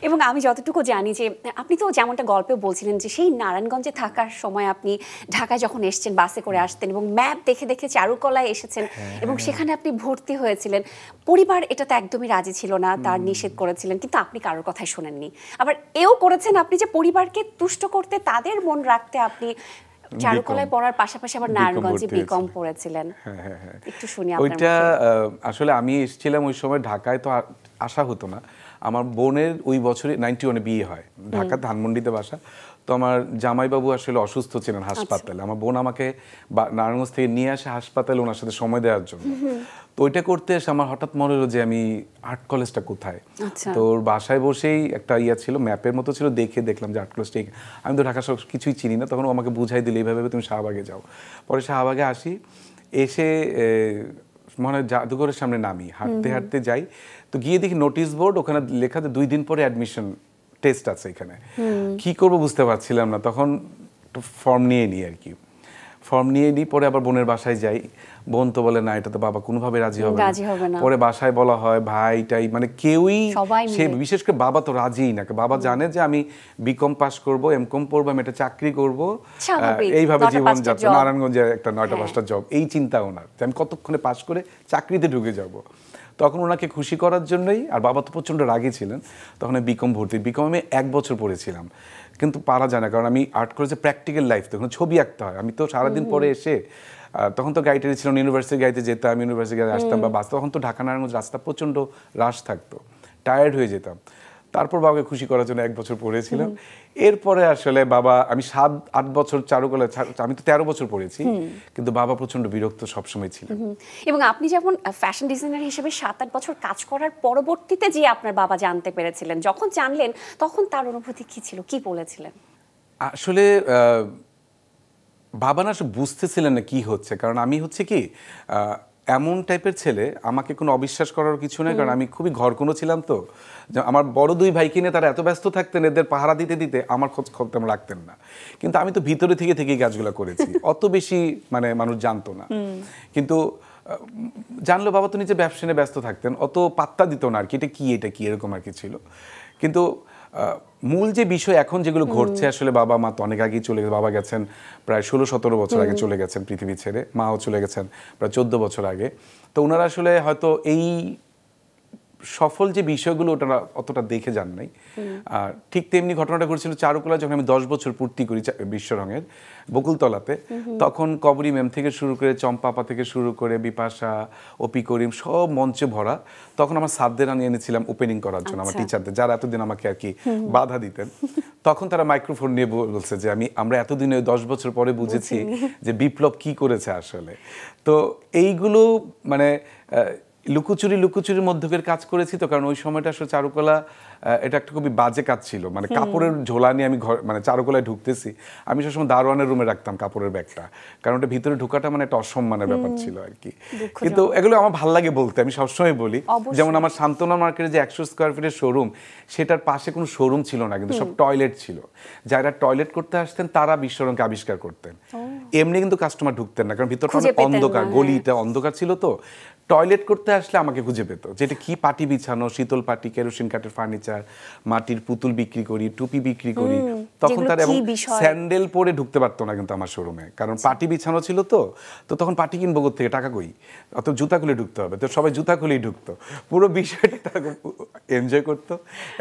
এবং আমি যতটুকু জানি যে আপনি তো যেমনটা গল্পে বলছিলেন যে সেই নারায়ণগঞ্জে থাকার সময় আপনি ঢাকায় যখন এসেছেন বাসে করে আসতেন এবং ম্যাপ দেখে দেখে চারুকলায় এসেছেন, এবং সেখানে আপনি ভর্তি হয়েছিলেন। পরিবার এটাতে একদমই রাজি ছিল না, তার নিষেধ করেছিলেন, কিন্তু আপনি কারোর কথাই শোনেননি। আবার এও করেছেন আপনি যে পরিবারকে তুষ্ট করতে, তাদের মন রাখতে আপনি চারুকলায় পড়ার পাশাপাশি আবার নারায়ণগঞ্জে বিকম পড়েছিলেন। একটু শুনি আপনার মুখে। ওইটা আসলে আমি এসেছিলাম ওই সময়, ঢাকায় তো আসা হতো না। আমার বোনের ওই বছরই 91-এ বিয়ে হয়, ঢাকা ধানমন্ডিতে বাসা। তো আমার জামাইবাবু আসলে অসুস্থ ছিলেন হাসপাতালে, আমার বোন আমাকে নারায়ণগঞ্জ থেকে নিয়ে আসে হাসপাতালে ওনার সাথে সময় দেওয়ার জন্য। তো ওইটা করতে এসে আমার হঠাৎ মনে হলো যে আমি আর্ট কলেজটা কোথায়। তো ওর বাসায় বসেই একটা ইয়া ছিল, ম্যাপের মতো ছিল, দেখলাম যে আর্ট কলেজটা, আমি তো ঢাকা সব কিছুই চিনি না, তখন ও আমাকে বুঝাই দিল এইভাবে তুমি শাহবাগে যাও। পরে শাহবাগে আসি, এসে মনে হয় জাদুঘরের সামনে নামি, হাঁটতে হাঁটতে যাই, তো গিয়ে দেখি নোটিশ বোর্ড, ওখানে লেখা 2 দিন পরে অ্যাডমিশন টেস্ট আছে এখানে। কি করব বুঝতে পারছিলাম না, তখন ফর্ম নিয়ে নিই আর কি, ফর্ম নিয়ে নিই। পরে আবার বোনের বাসায় যাই, বোন তো বলে না, এটা তো বাবা কোনোভাবে রাজি হবে না। পরে বাসায় বলা হয়, ভাইটাই মানে কেউই, সে বিশেষ করে বাবা তো রাজিই না। বাবা জানে যে আমি বিকম পাস করব, এমকম পড়বো, আমি একটা চাকরি করব, এইভাবে জীবন যাচ্ছে, নারায়ণগঞ্জে একটা 9টা-5টা জব, এই চিন্তা ওনার, যে আমি কতক্ষণে পাস করে চাকরিতে ঢুকে যাব। তখন ওনাকে খুশি করার জন্যই, আর বাবা তো প্রচণ্ড রাগী ছিলেন, তখন বিকম ভর্তি, বিকম আমি 1 বছর পড়েছিলাম। কিন্তু পারা যায় না, কারণ আমি আর্ট কলেজে প্র্যাকটিক্যাল লাইফ, তখন ছবি আঁকতে হয়। আমি তো সারাদিন পরে এসে তখন তো গাড়ি ছিল, ইউনিভার্সিটি গাড়িতে যেতাম, ইউনিভার্সিটি গাড়ি আসতাম বা বাস, তখন তো ঢাকা নারায়ণগঞ্জ রাস্তা প্রচণ্ড রাশ থাকতো, টায়ার্ড হয়ে যেতাম। তারপর বাবাকে খুশি করার জন্য 1 বছর পড়েছিলাম। এরপরে আসলে বাবা, আমি 7-8 বছর চারুকলা, আমি তো 13 বছর পড়েছি, কিন্তু বাবা প্রচণ্ড বিরক্ত সবসময় ছিলেন। এবং আপনি যেমন ফ্যাশন ডিজাইনার হিসেবে 7-8 বছর কাজ করার পরবর্তীতে যে আপনার বাবা জানতে পেরেছিলেন, যখন জানলেন তখন তার অনুভূতি কি ছিল, কি বলেছিলেন? আসলে বাবা না বুঝতেছিলেন না কি হচ্ছে, কারণ আমি হচ্ছে কি এমন টাইপের ছেলে, আমাকে কোনো অবিশ্বাস করার কিছু নেই, কারণ আমি খুবই ঘরকুনো ছিলাম। তো আমার বড় 2 ভাইকে নিয়ে তারা এত ব্যস্ত থাকতেন, এদের পাহারা দিতে দিতে আমার খোঁজ তেমন রাখতেন না। কিন্তু আমি তো ভিতরে থেকে থেকেই কাজগুলো করেছি, অত বেশি মানে মানুষ জানতো না। কিন্তু জানলো বাবা তো নিজে ব্যবসা নিয়ে ব্যস্ত থাকতেন, অত পাত্তা দিত না আর কি, এটা কি এরকম আর কি ছিল। কিন্তু মূল যে বিষয় এখন যেগুলো ঘটছে, আসলে বাবা মা তো অনেক আগেই চলে গেছে। বাবা গেছেন প্রায় 16-17 বছর আগে চলে গেছেন পৃথিবী ছেড়ে, মাও চলে গেছেন প্রায় 14 বছর আগে। তো ওনারা আসলে হয়তো এই সফল যে বিষয়গুলো ওটা অতটা দেখে যান নাই। আর ঠিক তেমনি ঘটনাটা ঘটেছিল চারুকলা, যখন আমি 10 বছর পূর্তি করি বিশ্বরঙের বকুলতলাতে, তখন কবরী ম্যাম থেকে শুরু করে, চম্পাপা থেকে শুরু করে, বিপাশা, অপি করিম, সব মঞ্চে ভরা। তখন আমার স্যারদের আমি এনেছিলাম ওপেনিং করার জন্য, আমার টিচারদের, যারা এতদিন আমাকে আর কি বাধা দিতেন। তখন তারা মাইক্রোফোন নিয়ে বলছে যে আমরা এতদিনে 10 বছর পরে বুঝেছি যে বিপ্লব কি করেছে আসলে। তো এইগুলো মানে লুকোচুরির মধ্যকের কাজ করেছি তো, কারণ ওই সময়টা আসলে চারুকলা এটা একটা খুবই বাজে কাজ ছিল। মানে কাপড়ের ঝোলা নিয়ে আমি মানে চারুকলায় ঢুকতেছি, আমি সবসময় দারোয়ানের রুমে রাখতাম কাপড়ের ব্যাগটা, কারণ ওটা ভিতরে ঢোকাটা মানে একটা অসম্মানের ব্যাপার ছিল আর কি। কিন্তু এগুলো আমার ভালো লাগে বলতে, আমি সবসময় বলি। যেমন আমার সান্তনা মার্কেটের যে 100 স্কোয়ার ফিটের শোরুম, সেটার পাশে কোনো শোরুম ছিল না, কিন্তু সব টয়লেট ছিল। যারা টয়লেট করতে আসতেন তারা বিশ্বরঙকে আবিষ্কার করতেন, এমনি কিন্তু কাস্টমার ঢুকতেন না, কারণ ভিতরটা অনেক অন্ধকার, গলিটা অন্ধকার ছিল। তো টয়লেট করতে আসলে আমাকে খুঁজে পেত, যেটা কি পাটি বিছানো, শীতল পাটি, কেরোসিন কাঠের ফার্নিচার, মাটির পুতুল বিক্রি করি, টুপি বিক্রি করি। তখন তার এবং স্যান্ডেল পরে ঢুকতে পারতো না কিন্তু আমার শোরুমে, কারণ পাটি বিছানো ছিল। তো তখন পাটি কিনবো থেকে টাকা কই, অত জুতা খুলে ঢুকতে হবে, তো সবাই জুতা খুলেই ঢুকতো। পুরো বিষয়টা তারা এনজয় করতো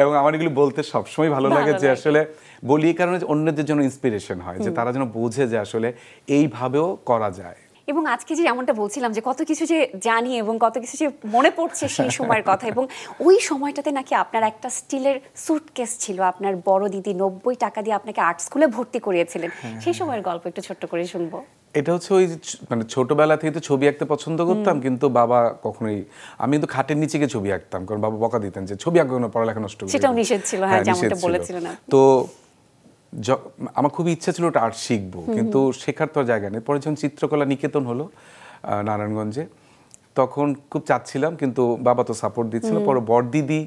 এবং আমার এগুলো বলতে সবসময় ভালো লাগে, যে আসলে বলি এই কারণে অন্যদের জন্য ইন্সপিরেশন হয়, যে তারা যেন বোঝে যে আসলে এইভাবেও করা যায়। এবং আজকে যে এমনটা বলছিলাম যে কত কিছু যে জানি এবং কত কিছু যে মনে পড়ছে সেই সময়ের কথা, এবং ওই সময়টাতে নাকি আপনার একটা স্টিলের সুটকেস ছিল, আপনার বড় দিদি 90 টাকা দিয়ে আপনাকে আর্ট স্কুলে ভর্তি করিয়েছিলেন। সেই সময়ের গল্প একটু ছোট্ট করে শুনবো। এটা হচ্ছে ওই মানে ছোটবেলা থেকে তো ছবি আঁকতে পছন্দ করতাম, কিন্তু বাবা কখনোই, আমি কিন্তু খাটের নিচে গিয়ে ছবি আঁকতাম, কারণ বাবা বকা দিতেন যে ছবি আঁকো না, পড়ালেখা নষ্ট করবে। সেটাও নিষেধ ছিল, হ্যাঁ, যেমনটা বলেছিলেন। তো আমার খুবই ইচ্ছা ছিল ওটা আর্ট শিখবো, কিন্তু শেখার তো জায়গা নেই। পরে যখন চিত্রকলা নিকেতন হলো নারায়ণগঞ্জে, তখন খুব চাচ্ছিলাম, কিন্তু বাবা তো সাপোর্ট দিচ্ছিল। পরে বড়দিদি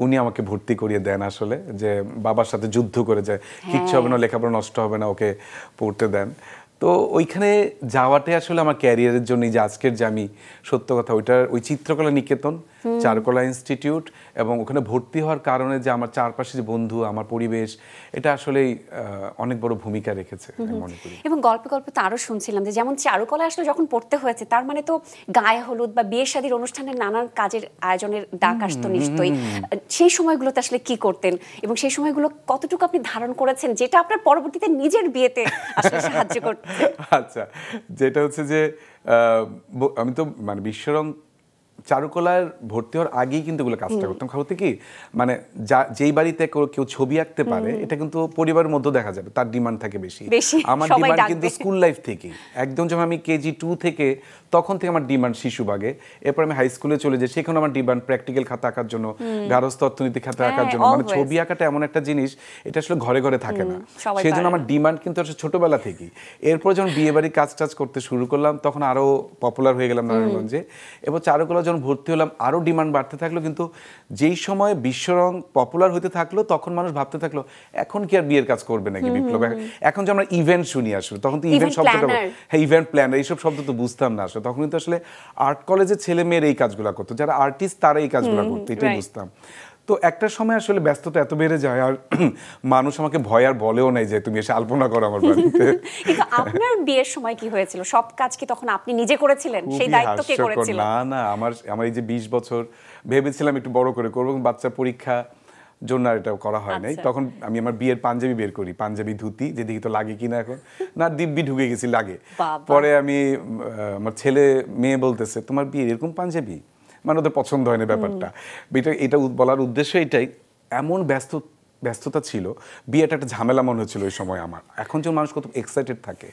উনি আমাকে ভর্তি করিয়ে দেন, আসলে যে বাবার সাথে যুদ্ধ করে যায়, কিচ্ছু হবে না, লেখাপড়া নষ্ট হবে না, ওকে পড়তে দেন। তো ওইখানে যাওয়াটাই আসলে আমার ক্যারিয়ারের জন্য, যে আজকের যে আমি সত্য কথা, ওই চিত্রকলা নিকেতন, চারুকলা ইনস্টিটিউট, এবং ওখানে ভর্তি হওয়ার কারণে যে আমার চারপাশে যে বন্ধু, আমার পরিবেশ, এটা আসলেই অনেক বড় ভূমিকা রেখেছে মনে করি। এবং গল্পে গল্পে তো আরও শুনছিলাম যে যেমন চারুকলা আসলে যখন পড়তে হয়েছে, তার মানে তো গায়ে হলুদ বা বিয়ে শাদীর অনুষ্ঠানের নানান কাজের আয়োজনের ডাক আসতো নিশ্চয়ই। সেই সময়গুলোতে আসলে কি করতেন এবং সেই সময়গুলো কতটুকু আপনি ধারণ করেছেন, যেটা আপনার পরবর্তীতে নিজের বিয়েতে আসলে সাহায্য করতে? আচ্ছা, যেটা হচ্ছে যে আমি তো মানে বিশ্বরং চারুকলার ভর্তি হওয়ার আগেই কিন্তু এগুলো কাজটা করতাম। হতে কি মানে যেই বাড়িতে কেউ ছবি আঁকতে পারে, এটা কিন্তু পরিবারের মধ্যে দেখা যাবে, তার ডিমান্ড থাকে বেশি। আমার ডিমান্ড কিন্তু স্কুল লাইফ থেকে, একদম যখন আমি কেজি 2 থেকে, তখন থেকে আমার ডিমান্ড শিশুবাগে। এরপর আমি হাই স্কুলে চলে যাই, সেখানে আমার ডিমান্ড প্র্যাকটিক্যাল খাতা আঁকার জন্য, গার্হস্থ্য অর্থনীতি খাতা আঁকার জন্য। মানে ছবি আঁকাটা এমন একটা জিনিস, এটা আসলে ঘরে ঘরে থাকে না, সেই জন্য আমার ডিমান্ড কিন্তু আসলে ছোটবেলা থেকেই। এরপর যখন বিয়ে বাড়ির কাজ টাজ করতে শুরু করলাম, তখন আরো পপুলার হয়ে গেলাম নারায়ণগঞ্জে। এবার চারুকলা যখন ভর্তি হলাম, আরো ডিমান্ড বাড়তে থাকলো। কিন্তু যেই সময় বিশ্বরং পপুলার হতে থাকলো, তখন মানুষ ভাবতে থাকলো এখন কি আর বিয়ের কাজ করবে নাকি বিপ্লব। এখন যে আমরা ইভেন্ট শুনি, আসলে তখন তো ইভেন্ট শব্দটা, হ্যাঁ ইভেন্ট প্ল্যানার, এইসব শব্দ তো বুঝতাম না আসলে। তখন কিন্তু আসলে আর্ট কলেজের ছেলে মেয়ের এই কাজগুলো করতো, যারা আর্টিস্ট তারা এই কাজগুলো করতো, এটাই বুঝতাম। তো একটা সময় আসলে ব্যস্ততা এত বেড়ে যায়, আর মানুষ আমাকে ভয় আর বলেও নাই যে তুমি এসে আলপনা করো আমার বাড়িতে। কিন্তু আপনার বিয়ের সময় কি হয়েছিল? সব কাজ কি তখন আপনি নিজে করেছিলেন? সেই দায়িত্ব কে করেছিল? না, আমার এই যে 20 বছর ভেবেছিলাম একটু বড় করে করব, বাচ্চার পরীক্ষা, জন্য আর এটা করা হয় নাই। তখন আমি আমার বিয়ের পাঞ্জাবি বের করি, পাঞ্জাবি ধুতি, যে দেখি তো লাগে কিনা এখন, না দিব্যি ঢুকে গেছি লাগে। পরে আমি আমার ছেলে মেয়ে বলতেছে তোমার বিয়ে এরকম পাঞ্জাবি, মানে ওদের পছন্দ হয় না ব্যাপারটা। এটা বলার উদ্দেশ্য এটাই, এমন ব্যস্ততা ছিল, বিয়েটা একটা ঝামেলা মনে হচ্ছিল ওই সময় আমার। এখন যে মানুষ কত এক্সাইটেড থাকে,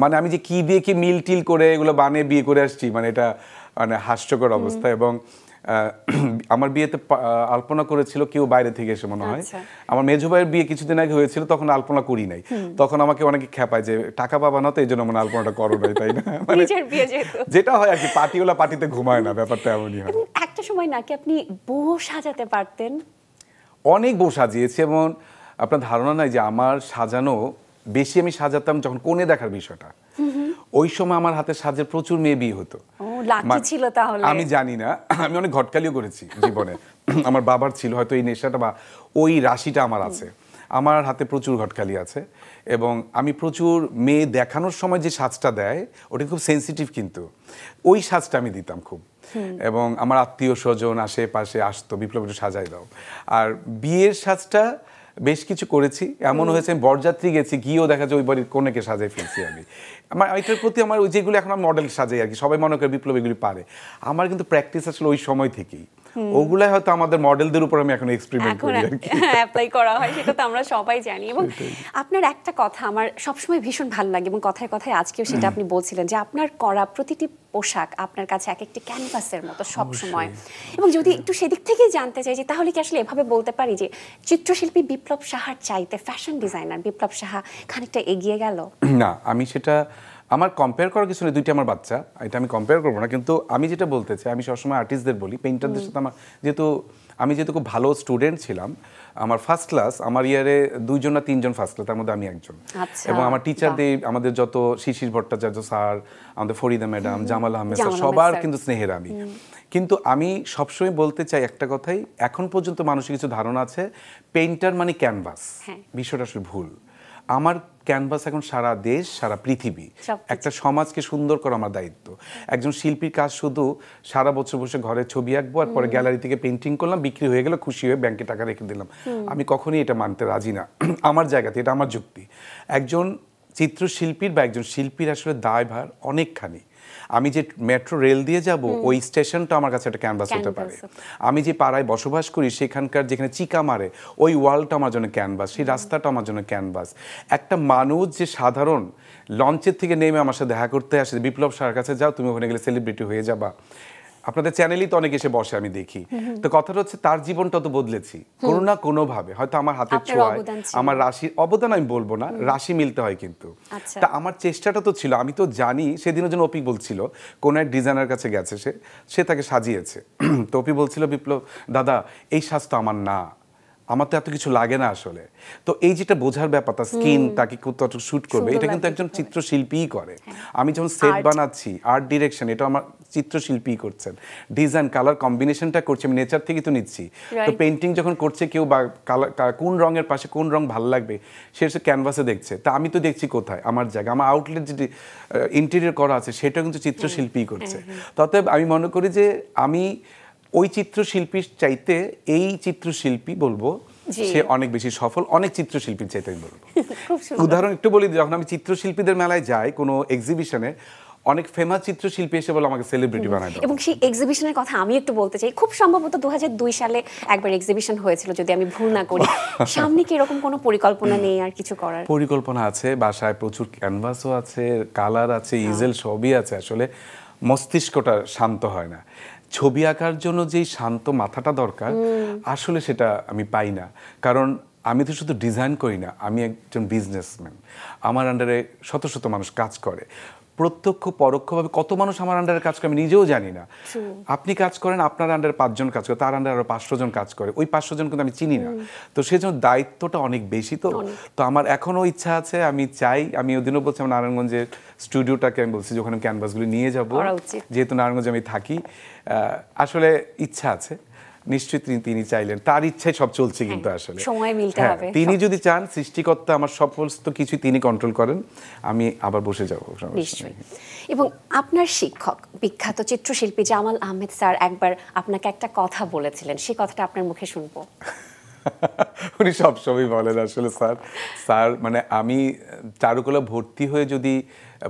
মানে আমি যে কি দিয়ে কি মিল টিল করে এগুলো বানিয়ে বিয়ে করে আসছি, মানে এটা মানে হাস্যকর অবস্থা। এবং আমার বিয়েতে আলপনা করেছিল কেউ বাইরে থেকে এসে মনে হয়। আমার মেজো ভাইয়ের বিয়ে কিছুদিন আগে হয়েছিল, তখন আলপনা করি নাই। তখন আমাকে অনেকে খেপায় যে টাকা পাবা না তো এই জন্য মানে আলপনাটা করো নাই, তাই না? মানে যেটা হয় আর কি, পার্টিওয়ালা পার্টিতে ঘুমায় না, ব্যাপারটা এমনই হয়। একটা সময় নাকি আপনি বউ সাজাতে পারতেন? অনেক বউ সাজিয়েছি, এবং আপনার ধারণা নাই যে আমার সাজানো বেশি আমি সাজাতাম যখন কোণে দেখার বিষয়টা। ওই সময় আমার হাতে সাজের প্রচুর মেয়ে বিয়ে হতো। ছিল তাহলে আমি জানি না, আমি অনেক ঘটকালিও করেছি জীবনে। আমার বাবার ছিল হয়তো এই নেশাটা বা ওই রাশিটা আমার আছে, আমার হাতে প্রচুর ঘটকালি আছে। এবং আমি প্রচুর মেয়ে দেখানোর সময় যে সাজটা দেয় ওটা খুব সেন্সিটিভ, কিন্তু ওই সাজটা আমি দিতাম খুব। এবং আমার আত্মীয় স্বজন আশেপাশে আসতো, বিপ্লব একটু সাজাই দাও। আর বিয়ের সাজটা বেশ কিছু করেছি, এমন হয়েছে আমি বরযাত্রী গেছি, গিয়েও দেখা যায় ওই বাড়ির কনেকে সাজাই ফেলছি আমি। আমার এটার প্রতি আমার ওই যেগুলো এখন আমি মডেল সাজাই আর কি, সবাই মনে করে বিপ্লব এগুলি পারে, আমার কিন্তু প্র্যাকটিস আসলে ওই সময় থেকেই। ওগুলাই হয়তো আমাদের মডেলদের উপর আমি এখন এক্সপেরিমেন্ট করি আর কি, অ্যাপ্লাই করা হয়, সেটা তো আমরা সবাই জানি। এবং আপনার একটা কথা আমার সবসময় ভীষণ ভালো লাগে, এবং কথায় কথায় আজকেও সেটা আপনি বলছিলেন যে আপনার করা প্রতিটি পোশাক আপনার কাছে এক একটি ক্যানভাসের মতো সব সময়। এবং যদি একটু সেদিক থেকেই জানতে চাই যে তাহলে কি আসলে এভাবে বলতে পারি যে চিত্রশিল্পী বিপ্লব সাহার চাইতে ফ্যাশন ডিজাইনার বিপ্লব সাহা খানিকটা এগিয়ে গেল? না, আমি সেটা আমার কম্পেয়ার করার কিছু নেই, দুইটা আমার বাচ্চা, এটা আমি কম্পেয়ার করবো না। কিন্তু আমি যেটা বলতে চাই, আমি সবসময় আর্টিস্টদের বলি, পেইন্টারদের সাথে আমার যেহেতু খুব ভালো স্টুডেন্ট ছিলাম, আমার ফার্স্ট ক্লাস, আমার ইয়ারে 2জন না 3জন ফার্স্ট ক্লাস, তার মধ্যে আমি একজন। এবং আমার টিচারদের, আমাদের যত শিশির ভট্টাচার্য স্যার, আমাদের ফরিদা ম্যাডাম, জামাল আহমেদ স্যার, সবার কিন্তু স্নেহের আমি। কিন্তু আমি সবসময় বলতে চাই একটা কথাই, এখন পর্যন্ত মানুষের কিছু ধারণা আছে পেইন্টার মানে ক্যানভাস, বিষয়টা আসলে ভুল। আমার ক্যানভাস এখন সারা দেশ, সারা পৃথিবী, একটা সমাজকে সুন্দর করা আমার দায়িত্ব। একজন শিল্পীর কাজ শুধু সারা বছর বসে ঘরে ছবি আঁকবো আর পরে গ্যালারি থেকে পেইন্টিং করলাম, বিক্রি হয়ে গেল, খুশি হয়ে ব্যাংকে টাকা রেখে দিলাম, আমি কখনোই এটা মানতে রাজি না আমার জায়গাতে, এটা আমার যুক্তি। একজন চিত্রশিল্পীর বা একজন শিল্পীর আসলে দায়ভার অনেকখানি। আমি যে মেট্রো রেল দিয়ে যাব, ওই স্টেশনটা আমার কাছে একটা ক্যানভাস হতে পারে। আমি যে পাড়ায় বসবাস করি, সেখানকার যেখানে চিকা মারে ওই ওয়ালটা আমার জন্য ক্যানভাস, সেই রাস্তাটা আমার জন্য ক্যানভাস। একটা মানুষ যে সাধারণ লঞ্চের থেকে নেমে আমার সাথে দেখা করতে আসে, বিপ্লব সার কাছে যাও, তুমি ওখানে গেলে সেলিব্রিটি হয়ে যাবা, আপনাদের চ্যানেলই তো অনেক এসে বসে আমি দেখি। তো কথাটা হচ্ছে তার জীবনটা তো বদলেছি কোনো না কোনো ভাবে, হয়তো আমার হাতের ছোঁয়ায়, আমার রাশির অবদান আমি বলবো না, রাশি মিলতে হয় কিন্তু। তা আমার চেষ্টাটা তো ছিল, আমি তো জানি। সেদিনও যেন অপি বলছিল কোন এক ডিজাইনার কাছে গেছে, সে তাকে সাজিয়েছে। তো অপি বলছিল বিপ্লব দাদা এই সাজ তো আমার না, আমার তো এত কিছু লাগে না আসলে। তো এই যেটা বোঝার ব্যাপারটা, স্কিন তাকে কতটুকু শুট করবে, এটা কিন্তু একজন চিত্রশিল্পীই করে। আমি যখন সেট বানাচ্ছি, আর্ট ডিরেকশন, এটা আমার চিত্রশিল্পী করছেন। ডিজাইন কালার কম্বিনেশনটা করছে, আমি নেচার থেকে তো নিচ্ছি। তো পেইন্টিং যখন করছে কেউ, বা কোন রঙের পাশে কোন রং ভালো লাগবে সে ক্যানভাসে দেখছে, তা আমি তো দেখছি কোথায় আমার জায়গা, আমার আউটলেট যে ইন্টেরিয়র করা আছে সেটা কিন্তু চিত্রশিল্পী করছে। অতএব আমি মনে করি যে আমি ওই চিত্রশিল্পীর চাইতে এই চিত্রশিল্পী বলবো সে অনেক বেশি সফল, অনেক চিত্রশিল্পীর চাইতে আমি বলবো। উদাহরণ একটু বলি, যখন আমি চিত্রশিল্পীদের মেলায় যাই কোনো এক্সিবিশনে, অনেক ফেমাস চিত্রশিল্পী এসে বলে আমাকে সেলিব্রিটি বানায় দাও। এবং সেই এক্সিবিশনের কথা আমি একটু বলতে চাই, খুব সম্ভবত 2002 সালে একবার এক্সিবিশন হয়েছিল যদি আমি ভুল না করি। সামনে কি এরকম কোনো পরিকল্পনা নেই আর কিছু করার? পরিকল্পনা আছে, বাসায় প্রচুর ক্যানভাসও আছে, কালার আছে, ইজেল সবই আছে। আসলে মস্তিষ্কটা শান্ত হয় না, ছবি আঁকার জন্য যেই শান্ত মাথাটা দরকার আসলে সেটা আমি পাই না। কারণ আমি তো শুধু ডিজাইন করি না, আমি একজন বিজনেসম্যান, আমার আন্ডারে শত শত মানুষ কাজ করে, প্রত্যক্ষ পরোক্ষভাবে কত মানুষ আমার আন্ডারে কাজ করে আমি নিজেও জানি না। আপনি কাজ করেন, আপনার আন্ডারে 5 জন কাজ করে, তার আন্ডারে আরো 500 জন কাজ করে, ওই 500 জন কিন্তু আমি চিনি না। তো সেজন্য দায়িত্বটা অনেক বেশি। তো আমার এখনো ইচ্ছা আছে, আমি চাই, আমি ওদিনও বলছি আমার নারায়ণগঞ্জের স্টুডিওটাকে আমি বলছি যে ওখানে ক্যানভাসগুলি নিয়ে যাব, যেহেতু নারায়ণগঞ্জে আমি থাকি। আসলে ইচ্ছা আছে, নিশ্চয়ই তিনি চাইলেন, তার ইচ্ছায় সব চলছে কিন্তু আসলে সময় মিলতে হবে। তিনি যদি চান, সৃষ্টিকর্তা আমার সমস্ত কিছু তিনি কন্ট্রোল করেন, আমি আবার বসে যাব নিশ্চয়ই। এবং আপনার শিক্ষক বিখ্যাত চিত্রশিল্পী জামাল আহমেদ স্যার একবার আপনাকে একটা কথা বলেছিলেন, সেই কথাটা আপনার মুখে শুনবো। উনি সবসময় বলেন আসলে স্যার মানে আমি চারুকলা ভর্তি হয়ে যদি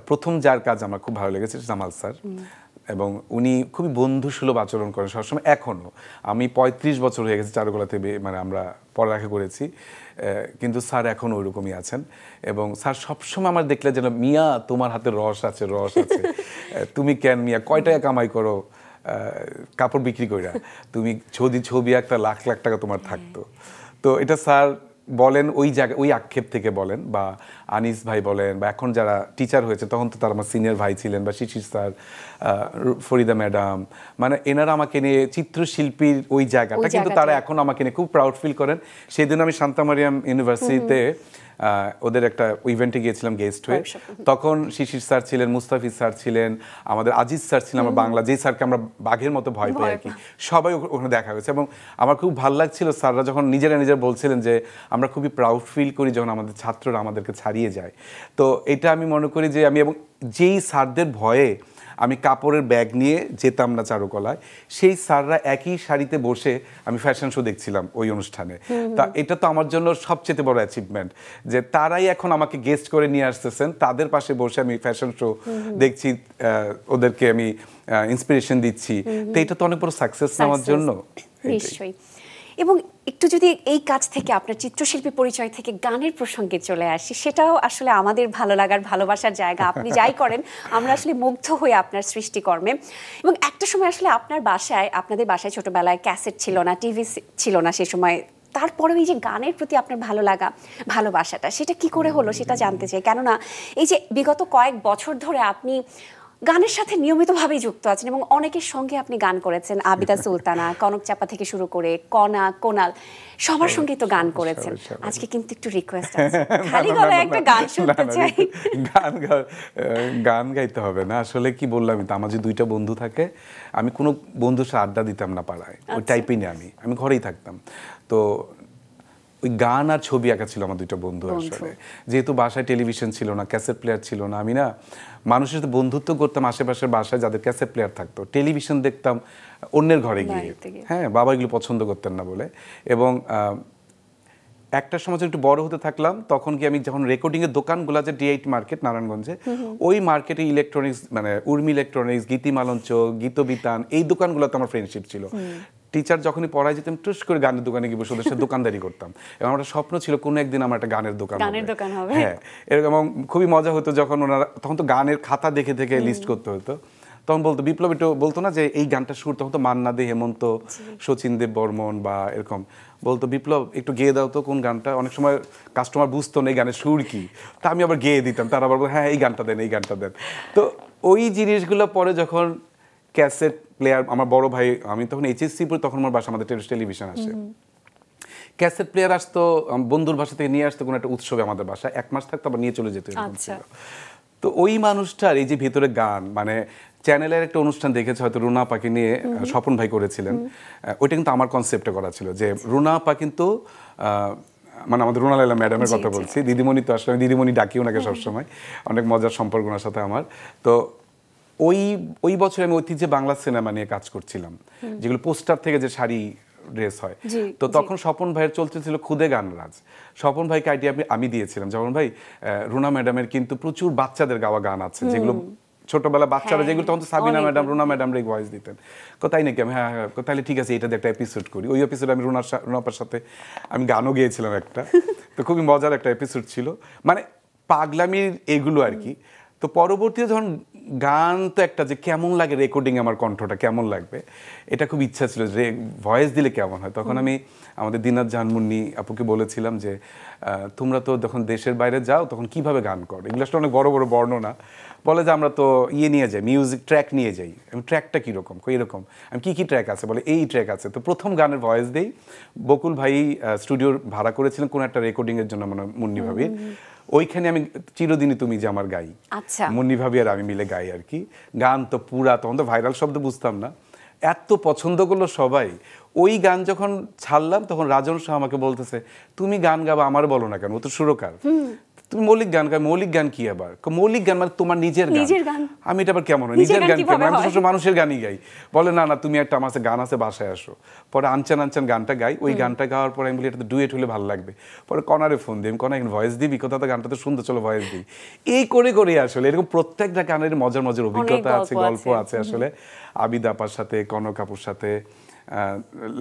প্রথম যার কাজ আমার খুব ভালো লেগেছে জামাল স্যার, এবং উনি খুবই বন্ধুসুলভ আচরণ করেন সবসময়। এখনও আমি 35 বছর হয়ে গেছে চারুকলাতে মানে আমরা পড়ালেখা করেছি, কিন্তু স্যার এখনও ওইরকমই আছেন। এবং স্যার সবসময় আমার দেখলে যেন মিয়া তোমার হাতে রস আছে তুমি কেন মিয়া কয় টাকা কামাই করো কাপড় বিক্রি কইরা, তুমি ছবি একটা লাখ লাখ টাকা তোমার থাকতো। তো এটা স্যার বলেন ওই জায়গা ওই আক্ষেপ থেকে বলেন, বা আনিস ভাই বলেন, বা এখন যারা টিচার হয়েছে তখন তো তারা আমার সিনিয়র ভাই ছিলেন, বা শিশির স্যার, ফরিদা ম্যাডাম, মানে এনারা আমাকে নিয়ে চিত্রশিল্পীর ওই জায়গাটা কিন্তু তারা এখন আমাকে নিয়ে খুব প্রাউড ফিল করেন। সেদিন আমি শান্তা মারিয়াম ইউনিভার্সিটিতে ওদের একটা ইভেন্টে গিয়েছিলাম গেস্ট হয়ে, তখন শিশির স্যার ছিলেন, মুস্তাফিজ স্যার ছিলেন, আমাদের আজিজ স্যার ছিলেন, আমার বাংলা যে স্যারকে আমরা বাঘের মতো ভয় পাই আর কি, সবাই ওখানে দেখা হয়েছে। এবং আমার খুব ভালো লাগছিল স্যাররা যখন নিজেরা বলছিলেন যে আমরা খুবই প্রাউড ফিল করি যখন আমাদের ছাত্ররা আমাদেরকে ছাড়িয়ে যায়। তো এটা আমি মনে করি যে আমি, এবং যেই স্যারদের ভয়ে আমি কাপড়ের ব্যাগ নিয়ে যেতাম না চারুকলায়, সেই স্যাররা একই শাড়িতে বসে আমি ফ্যাশন শো দেখছিলাম ওই অনুষ্ঠানে। তা এটা তো আমার জন্য সবচেয়ে বড় অ্যাচিভমেন্ট যে তারাই এখন আমাকে গেস্ট করে নিয়ে আসতেছেন, তাদের পাশে বসে আমি ফ্যাশন শো দেখছি, ওদেরকে আমি ইন্সপিরেশন দিচ্ছি। তো এটা তো অনেক বড় সাকসেস আমার জন্য। নিশ্চয়ই। এবং একটু যদি এই কাজ থেকে আপনার চিত্রশিল্পী পরিচয় থেকে গানের প্রসঙ্গে চলে আসি, সেটাও আসলে আমাদের ভালো লাগার ভালোবাসার জায়গা। আপনি যাই করেন আমরা আসলে মুগ্ধ হই আপনার সৃষ্টিকর্মে। এবং একটা সময় আসলে আপনাদের বাসায় ছোটবেলায় ক্যাসেট ছিল না, টিভি ছিল না সে সময়, তারপরেও এই যে গানের প্রতি আপনার ভালোবাসাটা সেটা কি করে হলো সেটা জানতে চাই। কেননা এই যে বিগত কয়েক বছর ধরে আপনি গানের সাথে নিয়মিতভাবেই যুক্ত আছেন এবং অনেকের সঙ্গে আপনি গান করেছেন, আবিদা সুলতানা, কনক চাপা থেকে শুরু করে কনা, কোনাল, সবার সঙ্গে তো গান করেছেন। আজকে কিন্তু একটু রিকোয়েস্ট আছে, খালি গলায় একটা গান শুনতে চাই। গান গাইতে হবে না, আসলে কি বললাম তো, আমার যে দুইটা বন্ধু থাকে, আমি কোনো বন্ধুর সাথে আড্ডা দিতাম না পাড়ায়, ওই টাইপই না, আমি ঘরেই থাকতাম। তো ওই গান আর ছবি আঁকা ছিল আমার দুইটা বন্ধু। আসলে যেহেতু বাসায় টেলিভিশন ছিল না, ক্যাসেট প্লেয়ার ছিল না, আমি না মানুষের সাথে বন্ধুত্ব করতাম আশেপাশের বাসায় যাদের ক্যাসেট প্লেয়ার থাকতো, টেলিভিশন দেখতাম অন্যের ঘরে গিয়ে। হ্যাঁ, বাবা এগুলো পছন্দ করতেন না বলে। এবং একটা সময় একটু বড় হতে থাকলাম, তখন কি আমি যখন রেকর্ডিংয়ের দোকানগুলো আছে D8 মার্কেট নারায়ণগঞ্জে, ওই মার্কেটে ইলেকট্রনিক্স মানে উর্মি ইলেকট্রনিক্স, গীতিমালঞ্চ, গীতবিতান, এই দোকানগুলোতে আমার ফ্রেন্ডশিপ ছিল। টিচার যখনই পড়ায় যেতাম টুস করে গানের দোকানে গিয়ে বসে ওদের সাথে দোকানদারি করতাম, এবং আমার স্বপ্ন ছিল কোনো একদিন আমার একটা গানের দোকান হবে। হ্যাঁ, এরকম খুবই মজা হতো যখন ওনারা, তখন তো গানের খাতা দেখে দেখে লিস্ট করতে হতো, তখন বলতো বিপ্লব একটু বলতো না যে এই গানটা সুর, তখন তো মান্না দে, হেমন্ত, শচীন দেব বর্মন বা এরকম বলতো বিপ্লব একটু গেয়ে দাও তো কোন গানটা। অনেক সময় কাস্টমার বুঝতো না এই গানের সুর কি, তা আমি আবার গেয়ে দিতাম, তারা আবার হ্যাঁ এই গানটা দেন, এই গানটা দেন। তো ওই জিনিসগুলো পরে যখন ক্যাসেট প্লেয়ার, আমার বড় ভাই, আমি তখন HSC পড়ি, তখন আমার বাসা আমাদের টেলিভিশন আসে, ক্যাসেট প্লেয়ার আসতো বন্ধুর বাসা থেকে নিয়ে আসতো কোনো একটা উৎসবে আমাদের বাসায়, 1 মাস থাকতো আবার নিয়ে চলে যেত। তো ওই মানুষটার এই যে ভেতরে গান, মানে চ্যানেলের একটা অনুষ্ঠান দেখেছে হয়তো, রুনা পাকে নিয়ে স্বপন ভাই করেছিলেন, ওইটা কিন্তু আমার কনসেপ্টে করা ছিল যে রুনা পা কিন্তু মানে আমাদের রুনা লাইলা ম্যাডামের কথা বলছি, দিদিমণি তো আসলে আমি দিদিমণি ডাকি ওনাকে সবসময়, অনেক মজার সম্পর্ক ওনার সাথে আমার। তো ওই বছর আমি ঐতিহ্যে বাংলা সিনেমা নিয়ে কাজ করছিলাম, যেগুলো পোস্টার থেকে যে শাড়ি ড্রেস হয়। তো তখন স্বপন ভাইয়ের চলতেছিল খুদে গান রাজ। স্বপন ভাইকে আইডিয়া আমি দিয়েছিলাম, যেমন ভাই রুনা ম্যাডামের কিন্তু প্রচুর বাচ্চাদের গাওয়া গান আছে, যেগুলো ছোটবেলা বাচ্চারা যেগুলো, তখন তো সাবিনা ম্যাডাম, রুনা ম্যাডামরা ভয়েস দিতেন। তাই নাকি? আমি হ্যাঁ হ্যাঁ, তাহলে ঠিক আছে, এটাতে একটা এপিসোড করি। ওই এপিসোডে আমি রুনাপার সাথে আমি গানও গেয়েছিলাম একটা, তো খুবই মজার একটা এপিসোড ছিল, মানে পাগলামির এগুলো আর কি। তো পরবর্তীতে যখন গান, তো একটা যে কেমন লাগে রেকর্ডিং, আমার কণ্ঠটা কেমন লাগবে, এটা খুব ইচ্ছা ছিল যে ভয়েস দিলে কেমন হয়। তখন আমি আমাদের দিনাত জাহান মুন্নি আপুকে বলেছিলাম যে তোমরা তো যখন দেশের বাইরে যাও তখন কিভাবে গান করো, এগুলো আসলে অনেক বড় বড় বর্ণনা। বলে যে আমরা তো নিয়ে যাই, মিউজিক ট্র্যাক নিয়ে যাই। আমি ট্র্যাকটা কীরকম? এরকম। আমি কী ট্র্যাক আছে? বলে এই ট্র্যাক আছে। তো প্রথম গানের ভয়েস দেই, বকুল ভাই স্টুডিওর ভাড়া করেছিলেন কোনো একটা রেকর্ডিংয়ের জন্য, মানে মুন্নি ভাবি, ওইখানে আমি চিরদিনই তুমি যে আমার গাই, মুন্নি ভাবি আর আমি মিলে গাই আর কি। গান তো পুরা, তখন তো ভাইরাল শব্দ বুঝতাম না, এত পছন্দ করলো সবাই। ওই গান যখন ছাড়লাম তখন রাজন শাহ আমাকে বলতেছে তুমি গান গাবা, আমার বলো না কেন, ও তো সুরকার। তুমি মৌলিক গান গাই, মৌলিক গান কি আবার? মৌলিক গান মানে তোমার নিজের গান। আমি এটা আবার কেমন হয় নিজের গান কেমন? আমি তো সবসময় মানুষের গানই গাই। বলে না না তুমি একটা আমার গান আছে বাসায় আসো। পরে আনচান আনচান গানটা গাই, ওই গানটা গাওয়ার পরে আমি বলি এটা তো ডুয়েট হলে ভালো লাগবে। পরে কনারে ফোন দিই, আমি কনা ভয়েস দিবি, কোথা তো গানটা তো সুন্দর, চলো ভয়েস দিই। এই করে করে আসলে এরকম প্রত্যেকটা গানের মজার মজার অভিজ্ঞতা আছে, গল্প আছে আসলে। আবিদ আপার সাথে, কনক আপুর সাথে,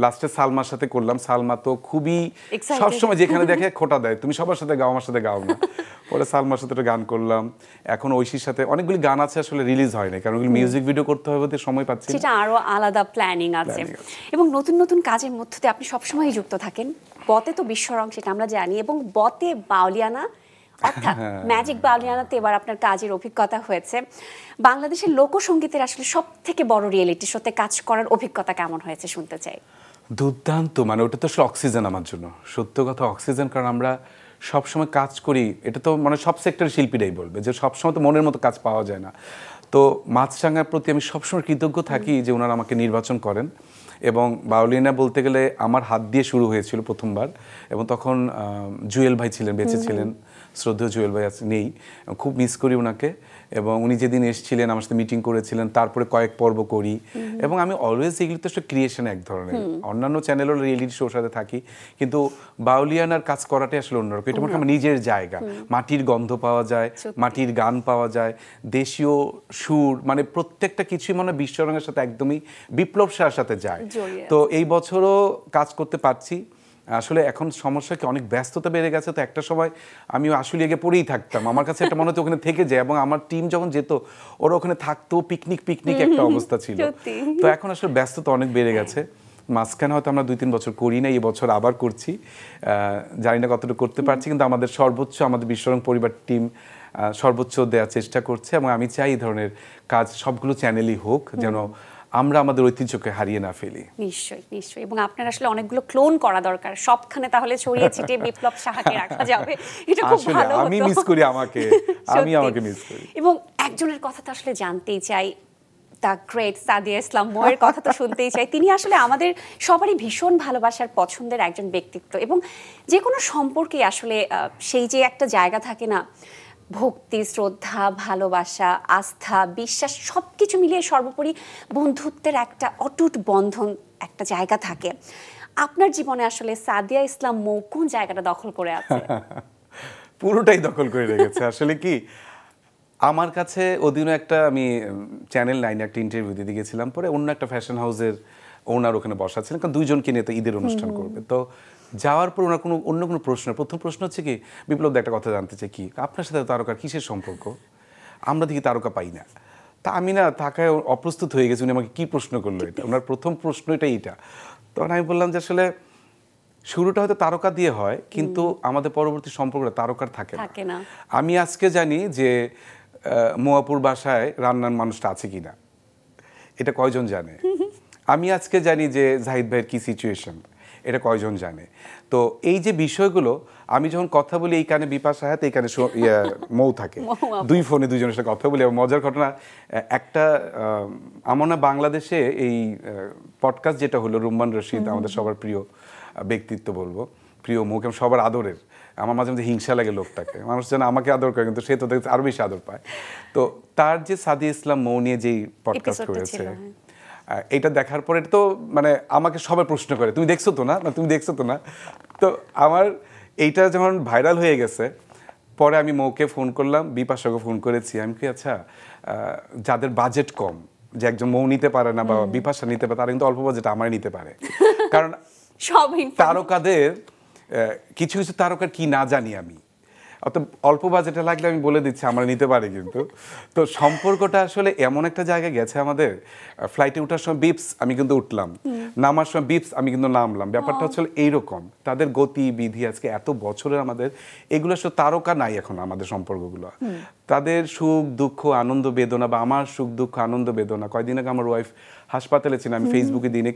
লাস্টে সালমার সাথে করলাম। সালমা তো খুবই সবসময় যেখানে দেখে খোটা দেয়, তুমি সবার সাথে গাও, আমার সাথে গাও না। পরে সালমার সাথে একটা গান করলাম। এখন ঐশীর সাথে অনেকগুলি গান আছে আসলে রিলিজ হয় না, কারণ ওগুলো মিউজিক ভিডিও করতে হবে বলতে সময় পাচ্ছি না। সেটা আরো আলাদা প্ল্যানিং আছে। এবং নতুন নতুন কাজের মধ্যে দিয়ে আপনি সবসময় যুক্ত থাকেন। বতে তো বিশ্বরং, সেটা আমরা জানি, এবং বতে বাউলিয়ানা অর্থাৎ ম্যাজিক বাউলিয়ানাতে এবার আপনার কাজের অভিজ্ঞতা হয়েছে। বাংলাদেশের লোকসঙ্গীতের আসলে সব থেকে বড় রিয়েলিটি শোতে কাজ করার অভিজ্ঞতা কেমন হয়েছে শুনতে চাই। দুর্দান্ত, মানে ওটা তো অক্সিজেন আমার জন্য, সত্য কথা অক্সিজেন। কারণ আমরা সবসময় কাজ করি, এটা তো মানে সব সেক্টরের শিল্পীরাই বলবে যে সবসময় তো মনের মতো কাজ পাওয়া যায় না। তো মাছরাঙার প্রতি আমি সবসময় কৃতজ্ঞ থাকি যে ওনারা আমাকে নির্বাচন করেন। এবং বাউলিয়ানা বলতে গেলে আমার হাত দিয়ে শুরু হয়েছিল প্রথমবার, এবং তখন জুয়েল ভাই ছিলেন, বেঁচে ছিলেন, শ্রদ্ধেয় জুয়েল ভাই নেই, খুব মিস করি ওনাকে। এবং উনি যেদিন এসেছিলেন আমার সাথে মিটিং করেছিলেন, তারপরে কয়েক পর্ব করি। এবং আমি অলওয়েজ এগুলো তো একটা ক্রিয়েশন এক ধরনের, অন্যান্য চ্যানেলও রিয়েলিটি শোর সাথে থাকি, কিন্তু বাউলিয়ানার কাজ করাটাই আসলে অন্যরকম। এটা আমার নিজের জায়গা, মাটির গন্ধ পাওয়া যায়, মাটির গান পাওয়া যায়, দেশীয় সুর, মানে প্রত্যেকটা কিছুই মনে বিশ্বরঙের সাথে একদমই বিপ্লব সার সাথে যায়। তো এই বছরও কাজ করতে পারছি। আসলে এখন সমস্যা কি অনেক ব্যস্ততা বেড়ে গেছে, তো একটা সময় আমি আসলে আগে পড়েই থাকতাম, আমার কাছে একটা মনে হতো ওখানে থেকে যায়, এবং আমার টিম যখন যেত ওরা ওখানে থাকতো, পিকনিক পিকনিক একটা অবস্থা ছিল। তো এখন আসলে ব্যস্ততা অনেক বেড়ে গেছে। মাঝখানে হয়তো আমরা 2-3 বছর করি না, এই বছর আবার করছি, জানি না কতটুকু করতে পারছি, কিন্তু আমাদের সর্বোচ্চ, আমাদের বিশ্বরং পরিবার টিম সর্বোচ্চ দেওয়ার চেষ্টা করছে। এবং আমি চাই এই ধরনের কাজ সবগুলো চ্যানেলই হোক, যেন আমরা আমাদের ঐতিহ্যকে হারিয়ে না ফেলি। নিশ্চয়ই নিশ্চয়ই। এবং আপনার আসলে অনেকগুলো ক্লোন করা দরকার, সবখানে তাহলে ছড়িয়ে ছিটিয়ে বিপ্লব সাহাকে রাখা যাবে, এটা খুব ভালো হতো। আমি মিস করি আমাকে, আমি আমাকে মিস করি। এবং একজনের কথা তো আসলে জানতেই চাই, দ্য গ্রেট সাদিয়া ইসলাম মোয়ের কথা তো শুনতেই চাই। তিনি আসলে আমাদের সবারই ভীষণ ভালোবাসার পছন্দের একজন ব্যক্তিত্ব, এবং যে কোনো সম্পর্কে আসলে সেই যে একটা জায়গা থাকে না, ভক্তি, শ্রদ্ধা, ভালোবাসা, আস্থা, বিশ্বাস, সব কিছু মিলিয়ে সর্বোপরি বন্ধুত্বের একটা অটুট বন্ধন, একটা জায়গা থাকে। আপনার জীবনে আসলে সাদিয়া ইসলাম মৌ কোন জায়গাটা দখল করে আছে? পুরোটাই দখল করে রেখেছে। আসলে কি, আমার কাছে ওদিনও একটা, আমি চ্যানেল 9 একটা ইন্টারভিউ দিতে গেছিলাম, পরে অন্য একটা ফ্যাশন হাউসের ওনার ওখানে বসা ছিলেন, কারণ দুইজনকে নিয়ে তো ঈদের অনুষ্ঠান করবে। তো যাওয়ার পর ওনার অন্য কোনো প্রশ্ন, প্রথম প্রশ্ন হচ্ছে কি, বিপ্লব একটা কথা জানতে চাই, কি আপনার সাথে তারকার কিসের সম্পর্ক, আমরা দেখি তারকা পাই না। তা আমি না থাকায় অপ্রস্তুত হয়ে গেছি, উনি আমাকে কী প্রশ্ন করলো, এটা ওনার প্রথম প্রশ্ন এইটা। তখন আমি বললাম যে আসলে শুরুটা হয়তো তারকা দিয়ে হয়, কিন্তু আমাদের পরবর্তী সম্পর্কটা তারকার থাকে না। আমি আজকে জানি যে মোয়াপুর বাসায় রান্নার মানুষটা আছে কিনা, এটা কয়জন জানে? আমি আজকে জানি যে জাহিদ ভাইয়ের কি সিচুয়েশন, এটা কয়জন জানে? তো এই যে বিষয়গুলো, আমি যখন কথা বলি এই কানে বিপাশা হাত, এই কানে মৌ থাকে, দুই ফোনে দুইজনের সাথে কথা বলি। এবং মজার ঘটনা একটা, আমার না বাংলাদেশে এই পডকাস্ট যেটা হলো, রুম্মান রশিদ আমাদের সবার প্রিয় ব্যক্তিত্ব বলবো, প্রিয় মুখ এবং সবার আদরের। আমার মাঝে মাঝে হিংসা লাগে লোকটাকে, মানুষ যেন আমাকে আদর করে, কিন্তু সে তো দেখতে আরো বেশি আদর পায়। তো তার যে সাদিয়া ইসলাম মৌ নিয়ে যেই পডকাস্ট করেছে, এটা দেখার পরে তো মানে আমাকে সবাই প্রশ্ন করে, তুমি দেখছো তো না, তুমি দেখছো তো না। তো আমার এইটা যখন ভাইরাল হয়ে গেছে, পরে আমি মৌকে ফোন করলাম, বিপাশাকে ফোন করেছি। আমি কি, আচ্ছা যাদের বাজেট কম, যে একজন মৌ নিতে পারে না বা বিপাশা নিতে পারে, তারা কিন্তু অল্প বাজেট আমারই নিতে পারে। কারণ তারকাদের কিছু কিছু তারকার কি না জানি আমি, অর্থাৎ অল্প বাজেটে লাগলে আমি বলে দিচ্ছি আমার নিতে পারে। কিন্তু তো সম্পর্কটা আসলে এমন একটা জায়গায় গেছে আমাদের, ফ্লাইটে ওঠার সময় বিপস আমি কিন্তু উঠলাম, নামার সময় বিপস আমি কিন্তু নামলাম। ব্যাপারটা হচ্ছে এইরকম, তাদের গতি বিধি আজকে এত বছরের আমাদের, এগুলো আসলে তারকা নাই এখন আমাদের সম্পর্কগুলো। তাদের সুখ দুঃখ আনন্দ বেদনা, বা আমার সুখ দুঃখ আনন্দ বেদনা, কয়দিন আগে আমার ওয়াইফ হাসপাতালে ছিল, আমি ফেসবুকে দিনে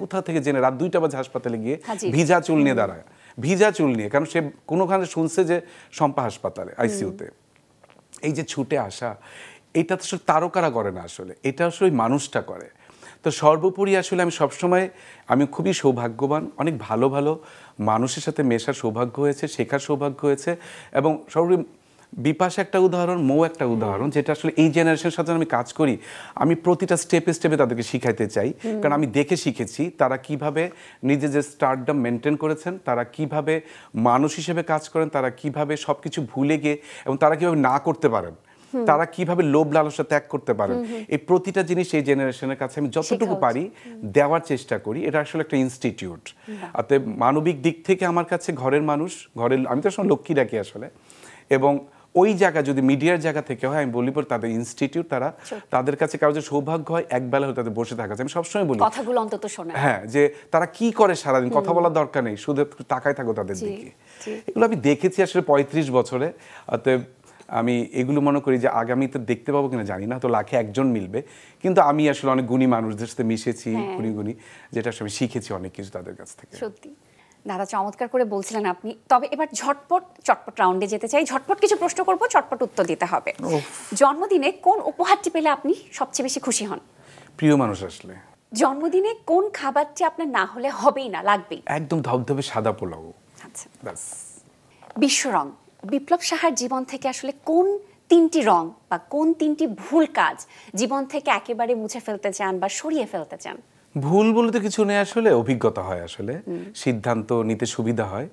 কোথা থেকে জেনে রাত 2টা বাজে হাসপাতালে গিয়ে ভিজা চুল নিয়ে দাঁড়ায়, ভিজা চুল নিয়ে, কারণ সে কোনোখানে শুনছে যে শম্পা হাসপাতালে আইসিইউতে। এই যে ছুটে আসা, এটা তো আসলে তারকারা করে না, আসলে এটা আসলে মানুষটা করে। তো সর্বোপরি আসলে আমি খুবই সৌভাগ্যবান, অনেক ভালো ভালো মানুষের সাথে মেশার সৌভাগ্য হয়েছে, শেখার সৌভাগ্য হয়েছে। এবং সর্বোপরি বিপাশা একটা উদাহরণ, মৌ একটা উদাহরণ, যেটা আসলে এই জেনারেশনের সাথে আমি কাজ করি, আমি প্রতিটা স্টেপে স্টেপে তাদেরকে শিখাইতে চাই। কারণ আমি দেখে শিখেছি তারা কিভাবে নিজেদের স্টারডম মেনটেন করেছেন, তারা কিভাবে মানুষ হিসেবে কাজ করেন, তারা কিভাবে সবকিছু ভুলে গিয়ে এবং তারা কিভাবে না করতে পারেন, তারা কিভাবে লোভ লালসা ত্যাগ করতে পারেন। এই প্রতিটা জিনিস এই জেনারেশনের কাছে আমি যতটুকু পারি দেওয়ার চেষ্টা করি। এটা আসলে একটা ইনস্টিটিউট। অতএব মানবিক দিক থেকে আমার কাছে ঘরের মানুষ, আমি তো আসলে লক্ষ্মী রাখি আসলে, এবং ওই জায়গা যদি মিডিয়ার জায়গা থেকে হয় আমি বলি পর তাদের ইনস্টিটিউট, তাদের কাছে কারো যে সৌভাগ্য হয় একবেলা হয়ে তাদের বসে থাকা, আমি সবসময় বলি কথাগুলো অন্তত শোনা, হ্যাঁ, যে তারা কি করে সারাদিন, কথা বলার দরকার নেই, শুধু তাকায় থাকো তাদের দিকে। এগুলো আমি দেখেছি আসলে 35 বছরে। অতএব আমি এগুলো মনে করি যে আগামীতে দেখতে পাবো কিনা জানি না, তো লাখে একজন মিলবে, কিন্তু আমি আসলে অনেক গুণী মানুষদের সাথে মিশেছি, গুণী যেটা আসলে আমি শিখেছি অনেক কিছু তাদের কাছ থেকে। সত্যি দাদা চমৎকার করে বলছিলেন আপনি। তবে এবার চটপট রাউন্ডে যেতে চাই। ঝটপট কিছু প্রশ্ন করব, চটপট উত্তর দিতে হবে। জন্মদিনে কোন উপহারটি পেলে আপনি সবচেয়ে বেশি খুশি হন? প্রিয় মানুষ আসলে। জন্মদিনে কোন খাবারটি আপনার না হলে হবেই না, লাগবেই? একদম ধবধবে সাদা পোলাও। আচ্ছা, ব্যাস। বিশ্বরং, বিপ্লব সাহার জীবন থেকে আসলে কোন 3টি রং বা কোন 3টি ভুল কাজ জীবন থেকে একেবারে মুছে ফেলতে চান বা সরিয়ে ফেলতে চান? ভুল বলতে কিছু নেই, আসলে অভিজ্ঞতা হয়, আসলে সিদ্ধান্ত নিতে সুবিধা হয়।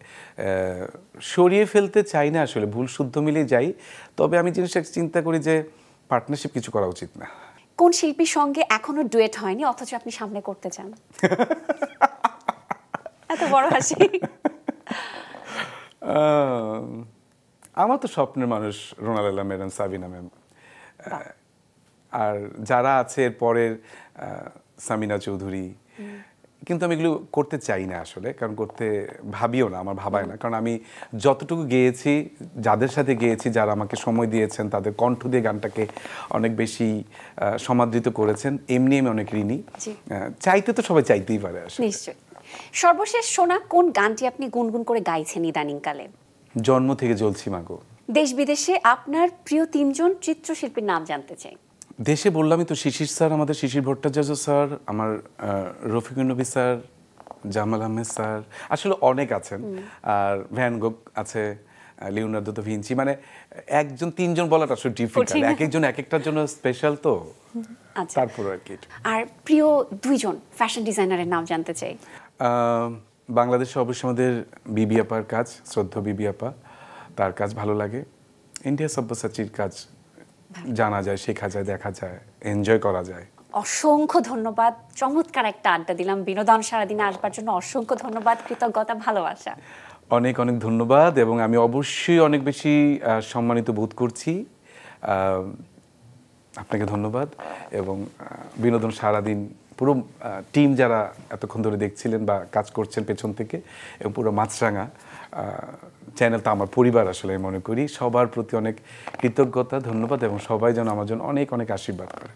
সরিয়ে ফেলতে চাই না, আসলে ভুল শুদ্ধ মিলিয়ে যাই। তবে আমি জিনিসটা চিন্তা করি যে পার্টনারশিপ কিছু করা উচিত না। কোন শিল্পীর সঙ্গে এখনো ডুয়েট হয়নি অথচ আপনি সামনে করতে চান? এত বড় হাসি। আমার তো স্বপ্নের মানুষ রোনালেলা ম্যাডাম, সাবিনা ম্যাম, আর যারা আছে এর পরের সামিনা চৌধুরী। কিন্তু আমি এগুলো করতে চাই না আসলে, কারণ করতে ভাবিও না, আমার ভাবায় না। কারণ আমি যতটুকু গেয়েছি, যাদের সাথে গেয়েছি, যারা আমাকে সময় দিয়েছেন, তাদের কণ্ঠ দিয়ে গানটাকে অনেক বেশি সমাদৃত করেছেন, এমনি আমি অনেক ঋণী। চাইতে তো সবাই চাইতেই পারে আসলে। নিশ্চয়ই। সর্বশেষ শোনা কোন গানটি আপনি গুনগুন করে গাইছেন ইদানিংকালে? জন্ম থেকে জ্বলছি মাগো। দেশ বিদেশে আপনার প্রিয় 3জন চিত্রশিল্পীর নাম জানতে চাই। দেশে বললামই তো, শিশির স্যার, আমাদের শিশির ভট্টাচার্য স্যার, আমার রফিকুন নবী স্যার, জামাল আহমেদ স্যার, আসলে অনেক আছেন। আর ভ্যান গোগ আছে, লিওনার্দো দা ভিঞ্চি, মানে একজন 3জন বলাটা আসলে ডিফিকাল্ট, এক একজন এক একটার জন্য স্পেশাল তো। আচ্ছা, তারপর আর কি। আর প্রিয় 2জন ফ্যাশন ডিজাইনারের নাম জানতে চাই। বাংলাদেশে অবশ্যই আমাদের বিবি আপার কাজ, শ্রদ্ধা বিবি আপা, তার কাজ ভালো লাগে। ইন্ডিয়া সব্যসাচীর কাজ জানা যায়, শেখা যায়, দেখা যায়, এনজয় করা যায়। অসংখ্য ধন্যবাদ, চমৎকার একটা আড্ডা দিলাম। বিনোদন সারাদিনে আসবার জন্য অসংখ্য ধন্যবাদ, কৃতজ্ঞতা, ভালোবাসা। অনেক অনেক ধন্যবাদ, এবং আমি অবশ্যই অনেক বেশি সম্মানিত বোধ করছি। আপনাকে ধন্যবাদ, এবং বিনোদন সারাদিন পুরো টিম যারা এতক্ষণ ধরে দেখছিলেন বা কাজ করছেন পেছন থেকে, এবং পুরো মাছরাঙা চ্যানেলটা আমার পরিবার আসলে আমি মনে করি। সবার প্রতি অনেক কৃতজ্ঞতা, ধন্যবাদ, এবং সবাই যেন আমার জন্য অনেক অনেক আশীর্বাদ করে।